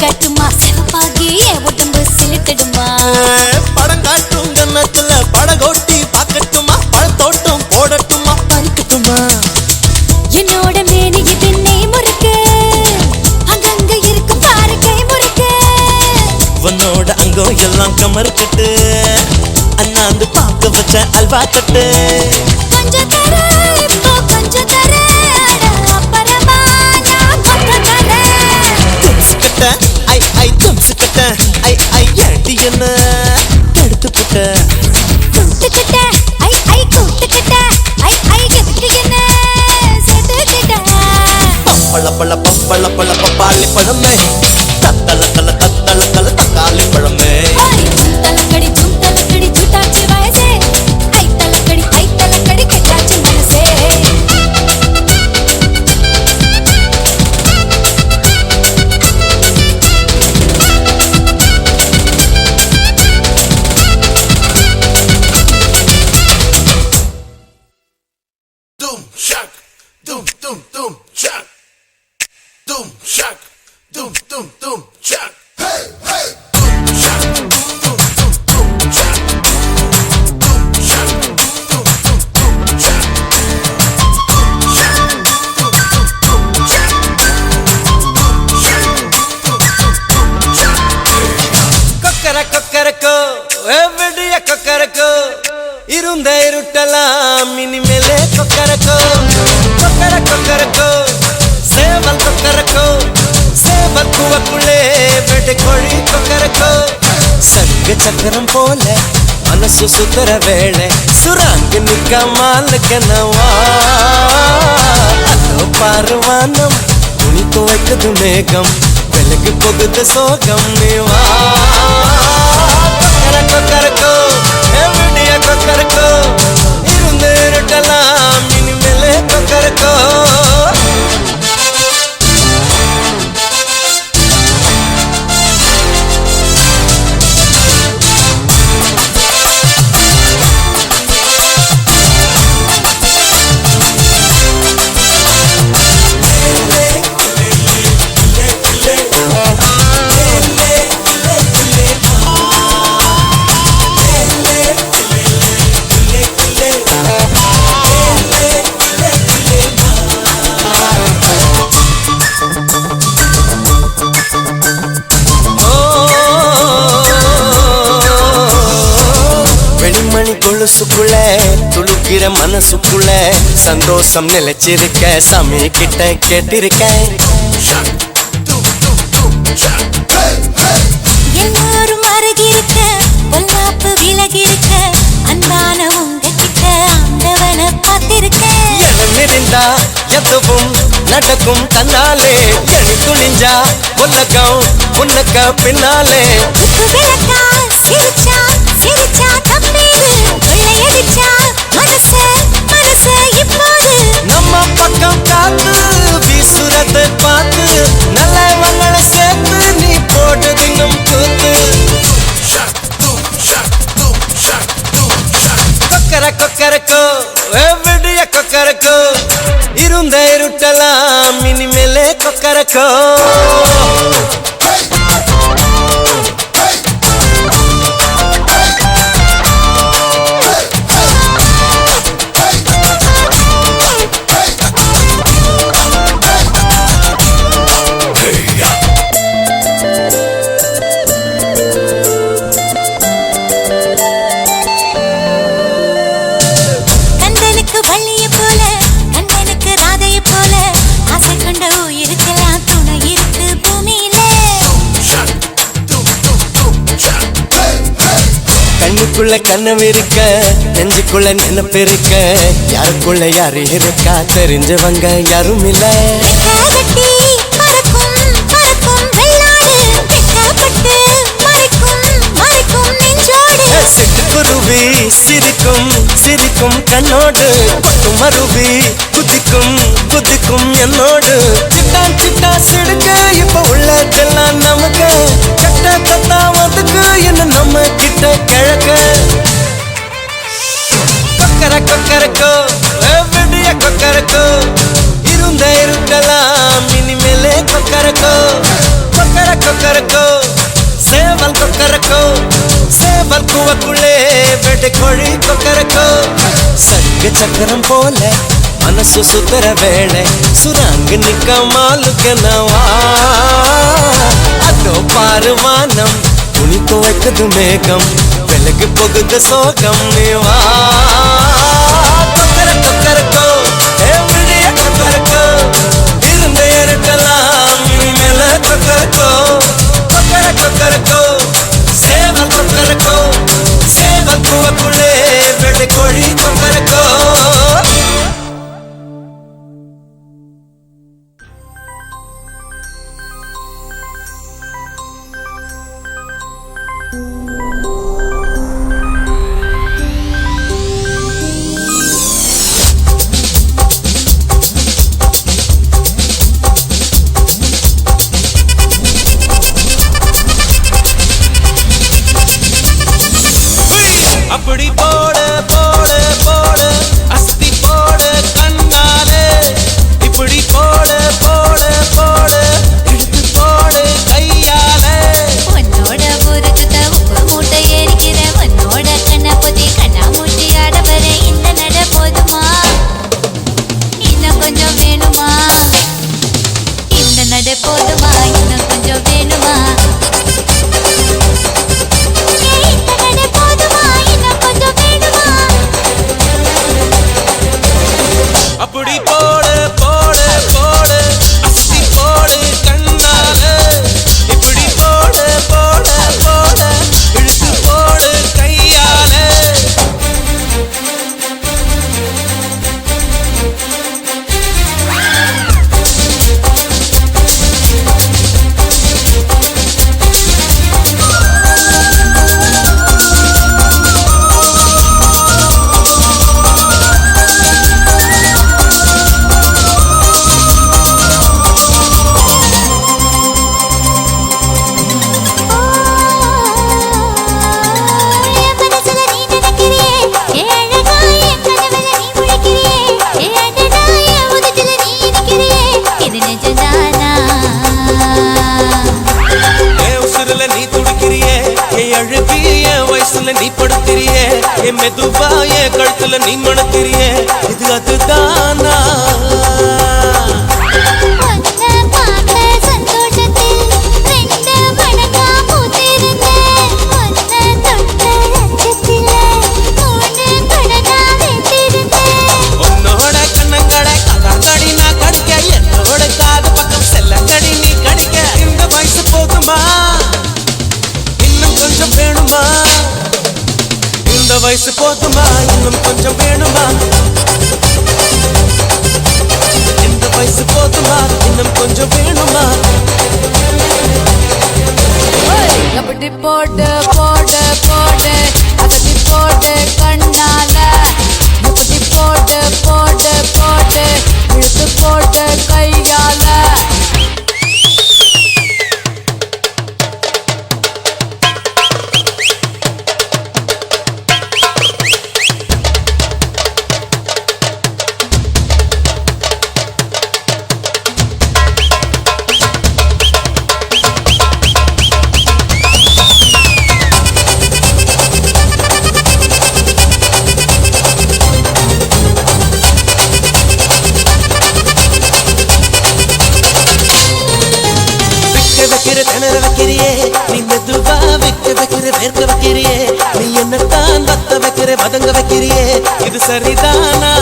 கட்டுமா சிவப்பாகி உடம்பு சிலித்திடுமா படம் காட்டும் கண்ணத்துல படகோட்டி பாக்கட்டுமா பழத்தோட்டம் போடட்டுமா பறிக்கட்டுமா என்னோட மேனிக்கு திண்ணை முறுக்கு அங்கங்க இருக்கு பாரு கை முறுக்கு உன்னோட அங்கோ எல்லாம் கமர்க்கட்டு அண்ணாந்து பார்க்க வச்ச அல்வா தட்டு கொஞ்சம் தர இப்போ கொஞ்சம் தர அப்புறமா நான் மொத்தம் தரேன் ஐ தம்சுக்கட்ட ஐ அடி என்ன கெடுத்து புட்ட கூத்துக்கிட்ட ஐ கூத்துக்கிட்ட ஐ எதுக்கு என்ன சேர்த்துக்கிட்ட பப்பள பப்பாளி பழமே தத்தல தக்காளி பழமே ஜூம் தலக்கடி ஜூட்டாச்சு வயசே ஐ தலக்கடி கேட்டாச்சு மனசே Doom shack, doom shack, doom. சங்க சக்கரம் போல மனசு சுத்தர வேளை சுராங்க நிக்கமாலுக்கனவா அதோ பார்வானம் துணி துவைக்குது மேகம் வெளுக்கு போகுது சோகம் நீவா கொக்கரக்கோ எவிடிய கொக்கரக்கோ இருந்து இருட்டலாம் இனிமேலே கொக்கரக்கோ கொலுசுக்குள்ள துளுக்கிற மனசுக்குள்ள சந்தோஷம் நிலைச்சிருக்க சாமி கிட்ட கேட்டிருக்கேன் எல்லாரும் அருகிருக்க பொல்லாப்பு விலகிருக்க அன்பான உங்ககிட்ட ஆண்டவனை பார்த்திருக்கேன் எழுந்திருந்தா எதுவும் நடக்கும் தன்னாலே எழு துணிஞ்சா உலகம் உனக்க பின்னாலே உப்பு விளக்கா சிரிச்சா சிரிச்சா தம்பீரு கொள்ளையடிச்சா மனசு மனசு இப்போது நம்ம பக்கம் காத்து வீசுறத பார்த்து நல்லவங்களை சேர்த்து நீ போட்டு தின்னும் கூத்து கொக்கர கொக்கரக்கோ எவிடிய கொக்கரக்கோ இருந்த இருட்டலாம் இனிமேலே கொக்கரக்கோ கண்டனுக்கு வள்ளிய போல கண்டனுக்கு ராதைய போல ஆசை கொண்ட உயிருக்கெல்லாம் துணை இருக்கு பூமியிலே கண்ணுக்குள்ள கனவு இருக்க நெஞ்சுக்குள்ள நினைப்பு இருக்க யாருக்குள்ள யாரு இருக்கா தெரிஞ்சவங்க யாரும் இல்ல கட்டி பறக்கும் பறக்கும் வெள்ளாடு வெட்டப்பட்டு மறைக்கும் மறைக்கும் நெஞ்சோடு சிட்டுக்குருவி சிரிக்கும் சிரிக்கும் கண்ணோடு பட்டு மருவி குதிக்கும் குதிக்கும் என்னோடு சிட்டான் சிட்டா சிடுக்க இப்ப உள்ளதெல்லாம் நமக்கு கட்ட கத்தா ஒதுக்கு என்ன நம்ம கிட்ட கிழக்க கொக்கர கொக்கரக்கோ எவிடிய கொக்கரக்கோ இருந்த இருட்டலாம் இனிமேலே கொக்கரக்கோ கொக்கர கொக்கரக்கோ சேவல் கொக்கரக்கோ சேவல் கூவக்குள்ளே வெட்டை கோழி கொக்கரக்கோ சங்க சக்கரம் போல மனசு சுத்தர வேளை சுராங்க நிக்கமாலுக்கனவா அதோ பார்வானம் துணி துவைக்குது மேகம் வெளுக்கு போகுது சோகம் நீவா கொக்கர கொக்கரக்கோ எவிடிய கொக்கரக்கோ இருந்த இருட்டலாம் இனிமேல கொக்கரக்கோ கொக்கர கொக்கரக்கோ சேவல் கொக்கரக்கோ சேவல் கூவக்குள்ளே வெட்டை கோழி கொக்கரக்கோ மனசுல நீ படுத்திரியே என் மெதுவா என் கழுத்துல நீ மணத்திரியே இது அதுதானா ஒன்ன பார்த்த சந்தோஷத்தில் ரெண்டு மடங்கா பூத்திருந்தேன். ஒன்ன தொட்ட லட்சத்திலே மூணு மடங்கா வெந்திருந்தேன். உன்னோட கண்ணங்களை கதாங்கடி நான் கடிக்க என்னோட காது பக்கம் செல்லங்கடி நீ கடிக்க இந்த வயசு போதுமா இன்னும் கொஞ்சம் வேணுமா இந்த வயசு போதுமா இன்னும் கொஞ்சம் வேணுமா இந்த வயசு போதுமா இன்னும் கொஞ்சம் வேணுமா அப்படி போட்டு போட்டு போட்டு அகட்டி போட்டு கண்ணால அப்படி போட்டு போட்டு போட்டு இழுத்து போட்டு கையால வைக்கிற திணற வைக்கிறியே நீ மெதுவா விக்க வைக்கிற வேர்க்க வைக்கிறியே நீ என்னத்தான் வத்த வைக்கிற வதங்க வைக்கிறியே இது சரிதானா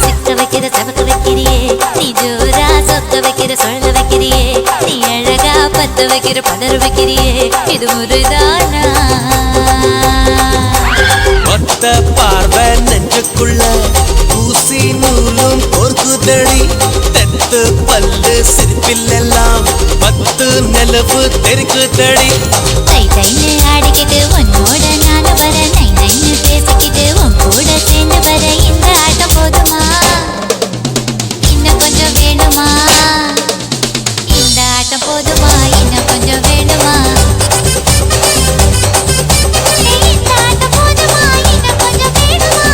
சிக்க வைக்கிற சவக்க வைக்கிறியே நீ ஜோரா சொக்க வைக்கிற சொல்ல வைக்கிறியே நீ அழகா பத்த வைக்கிற பதற வைக்கிறியே இது முறைதானா ஒத்த பார்வை நெஞ்சுக்குள்ள ஊசி நூலும் பொறுக்குதடி தெத்து பல்லு சிரிப்பிலெல்லாம் பத்து நிலவு தெருக்குதடி தை தைன்னு ஆடிக்கிட்டு உன்னோட நானும் வர நை நைன்னு பேசிக்கிட்டு உன் கூட சேர்ந்து வர இந்த ஆட்டம் போதுமா இன்னும் கொஞ்சம் வேணுமா இந்த ஆட்டம் போதுமா இன்னும் கொஞ்சம் வேணுமா இந்த ஆட்டம் போதுமா இன்னும் கொஞ்சம் வேணுமா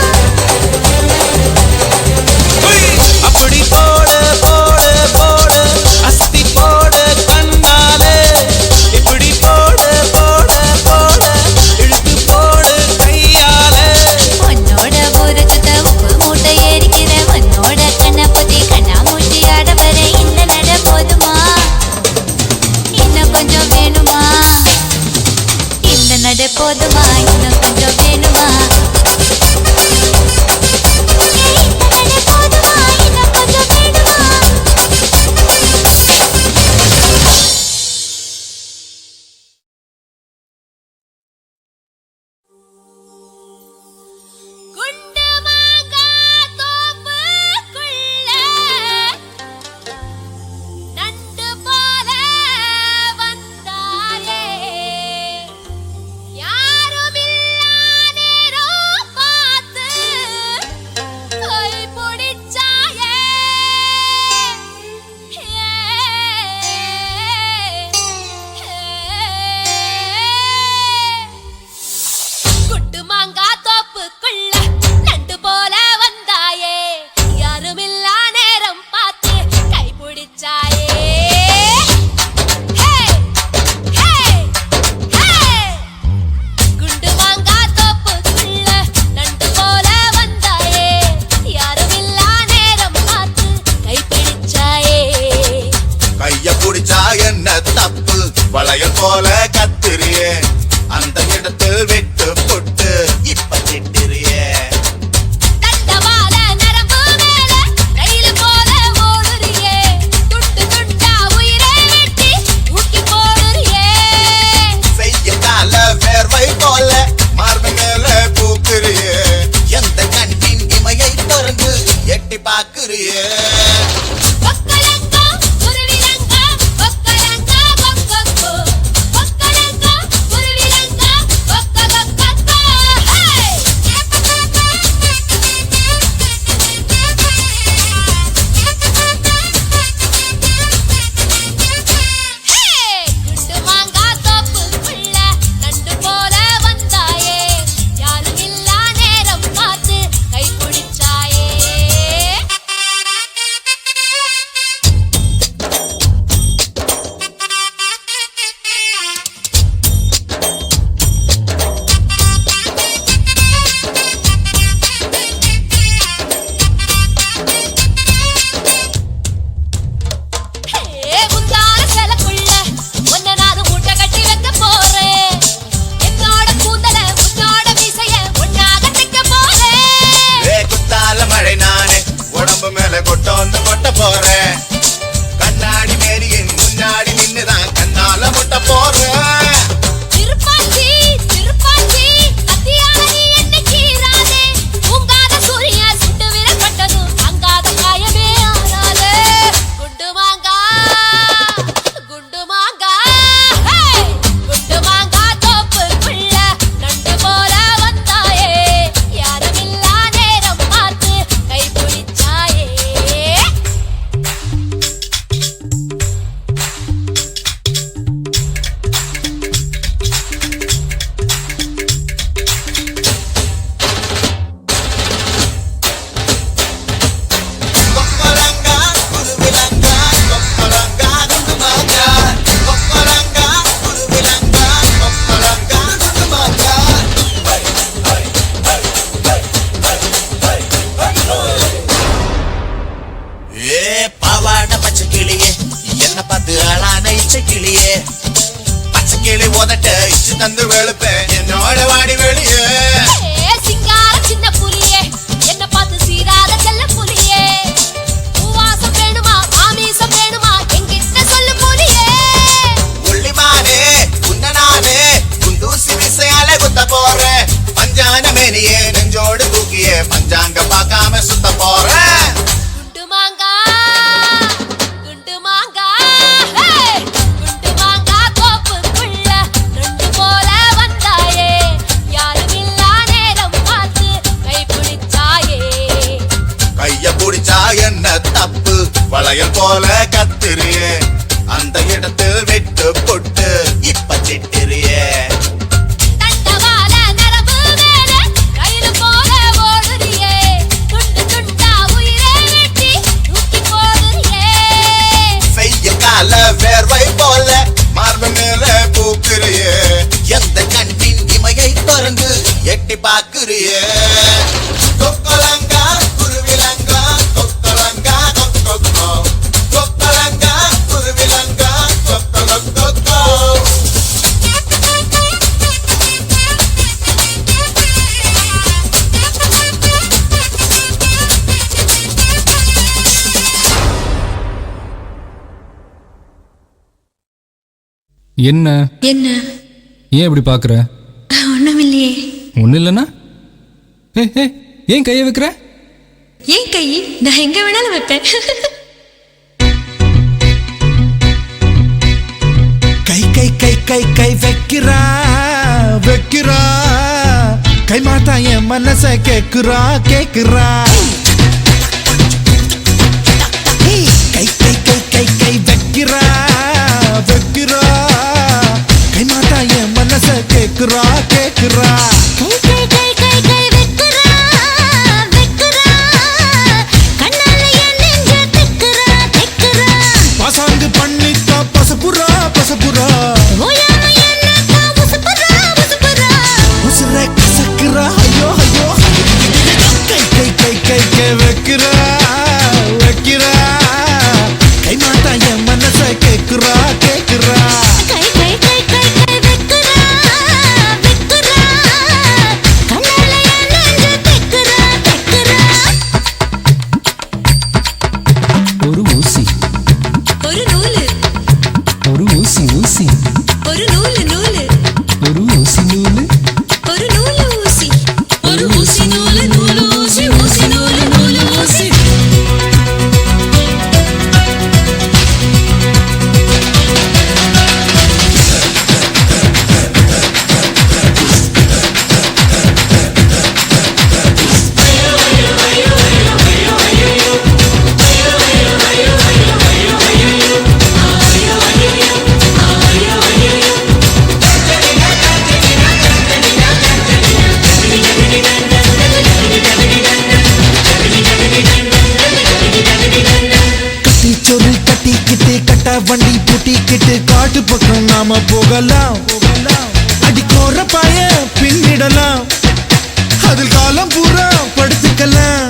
அப்படி போடு போடு போடு அஸ்தி போடு கண்ணாலே இப்படி போடு போடு போடு பத்து ஆளான இச்ச கிளியே பச்சை கிளி உதட்ட இச்சு தந்து வெளுப்பேன் என்னோட வாடி வெளியே சிங்கார சின்ன புலியே என்ன பார்த்து சீராத செல்ல புலியே பூவாசம் வேணுமா மாமீசம் வேணுமா என்கிட்ட சொல்லு புலியே உள்ளிமானே உன்னனானே குண்டூசி விசையால குத்த போறேன் பஞ்சான மேனியே நெஞ்சோடு தூக்கியே பஞ்சாங்க பார்க்காம சுத்த போறேன் குண்டு மாங்கா குண்டு மாங்கா குண்டு மாங்கா கோப்புக்குள்ள ரெண்டு போல வந்தாயே யாரும் இல்லா நேரம் பார்த்து கை பிடிச்சாயே கைய புடிச்சா என்ன தப்பு வளையல் போல கத்திரியே அந்த இடத்தில் விட்டு பொட்டு இப்ப திட்டிரியே தண்டவாள நரம்பு மேல ரயில் போல ஓடுறியே துண்டு துண்டா உயிரை வெட்டி தூக்கி போடுறியே செய்ய கால வேர்வை போல மார்பு மேல பூக்குறியே எந்த கண்ணின் இமையை திறந்து எட்டி பாக்குறியே கொக்கலங்கா குருவிலங்கா கொக்கலங்கா கொக்கொக்கோ கொக்கலங்கா குருவிலங்கா கொக்கொக்கோ என்ன என்ன ஏன் இப்படி பாக்குற? ஒண்ணுமில்லையே ஒண்ணு இல்லைன்னா ஏன் கையை வைக்கிற? ஏன் கை நான் எங்க வேணாலும் வைப்பேன் கை கை கை கை கை வைக்கிறா வைக்கிறா கை மாத்தா என் மனச கேக்குறா கேக்குறா கை கை கை கை கை வைக்கிறா வைக்கிறா கை மாத்தா என் மனச கேக்குறா கேக்குறா கை கை கை கை கை வெக்குறா வெக்குறா கண்ணால என் நெஞ்ச தெக்குறா தெக்குறா பசாங்கு பண்ணித்தா பசப்புறா பசப்புறா ஓயாம என்னக்கா உசுப்புறா உசுப்புறா உசுர கசக்குறா ஐயோ ஐயோ கை கை கை கை கை வைக்கிறா வைக்கிறா கை மாத்தா என் மனச கேக்குறா கேக்குறா கை கை கை கை கை வெக்குறா வெக்குறா கண்ணால என் நெஞ்ச தெக்குறா தெக்குறா ஒரு ஊசி ஒரு நூலு ஒரு ஊசி ஊசி ஒரு நூலு நூலு ஒரு ஊசி நூலு ஒரு நூலு ஊசி ஒரு ஊசி நூலு நூலு ஊசி ஊசி நூலு நூலு ஊசி கட்டி சொல்லி கட்டிக்கிட்டு கட்ட வண்டி பூட்டிக்கிட்டு காட்டு பக்கம் நாம போகலாம் அடிக்கோர பாய பின்னிடலாம் அதில் காலம் பூரா படுத்துக்கலாம்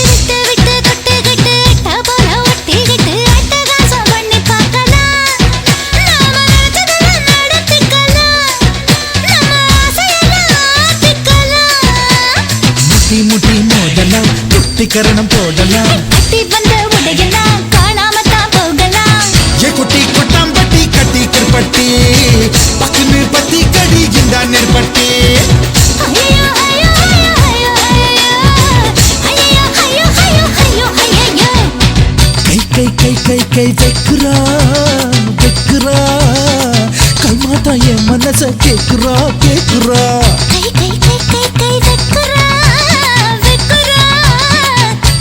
விட்டு விட்டு தொட்டுக்கிட்டு அட்ட போல ஒட்டிக்கிட்டு அட்டகாசம் பண்ணி பார்க்கலாம் நாம நினைச்சதெல்லாம் நடத்திக்கலாம் நம்ம ஆசையெல்லாம் ஆத்திக்கலாம் முட்டி முட்டி மோதலாம் குட்டிக்கரணம் போடலாம் கட்டி வந்த உடையெல்லாம் காணாம தான் போகலாம் ஏ குட்டி கொட்டாம்பட்டி கட்டி கிருப்பட்டி பக்குன்னு பத்தி கடி இந்த நெற்பட்டி ஐயோ ஐயோ ஐயோ ஐயோ ஐயோ ஐயோ ஐயோ ஐயோ ஐயோ கை கை கை கை கை வைக்கிறா வைக்கிறா கை மாத்தா என் மனச கேக்குறா கேக்குறா கை கை கை கை கை வெக்குறா வெக்குறா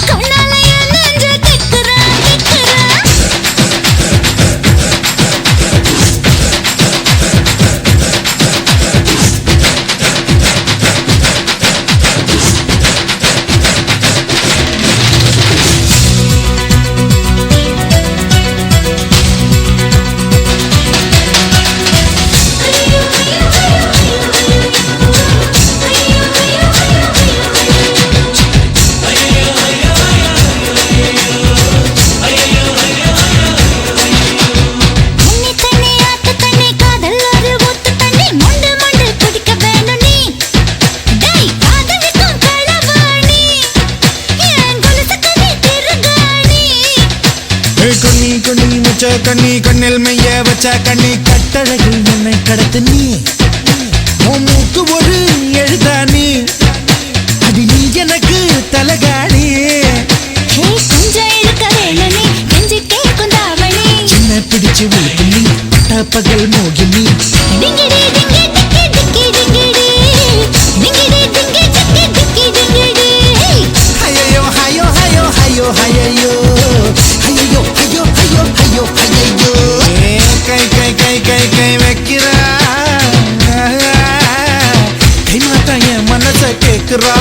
கண்ணால என் நெஞ்ச தெக்குறா தெக்குறா ஐயோ ஐயோ ஐயோ ஐயோ ஐயோ ஐயோ கண்ணி முச்ச கண்ணி கண்ணில் மெய்ய வச்ச கண்ணி கட்டழகு என்னை கடத்து நீ உன் மூக்கு ஒரு எழுதானி அடி நீ எனக்கு தலகாணி கொஞ்சம் இழுக்க வேணும் நீ நெஞ்சு கேக்கும் தாவணி சின்ன பிடிச்சு விழுக்கு நீ பகல் மோகினி டிங்கிடி டிங்கி டிக்கி டிக்கி டிங்கிடி டிங்கிடி டிங்கி டிக்கி டிக்கி டிங்கிடி ஐயோ ஐயோ ஐயோ ஐயோ ஐயோ ஐயோ ஐயோ ஐயோ ஐயோ ஐயோ கை கை கை கை கை வைக்கிறா கை மாத்தா என் மனச கேக்குறா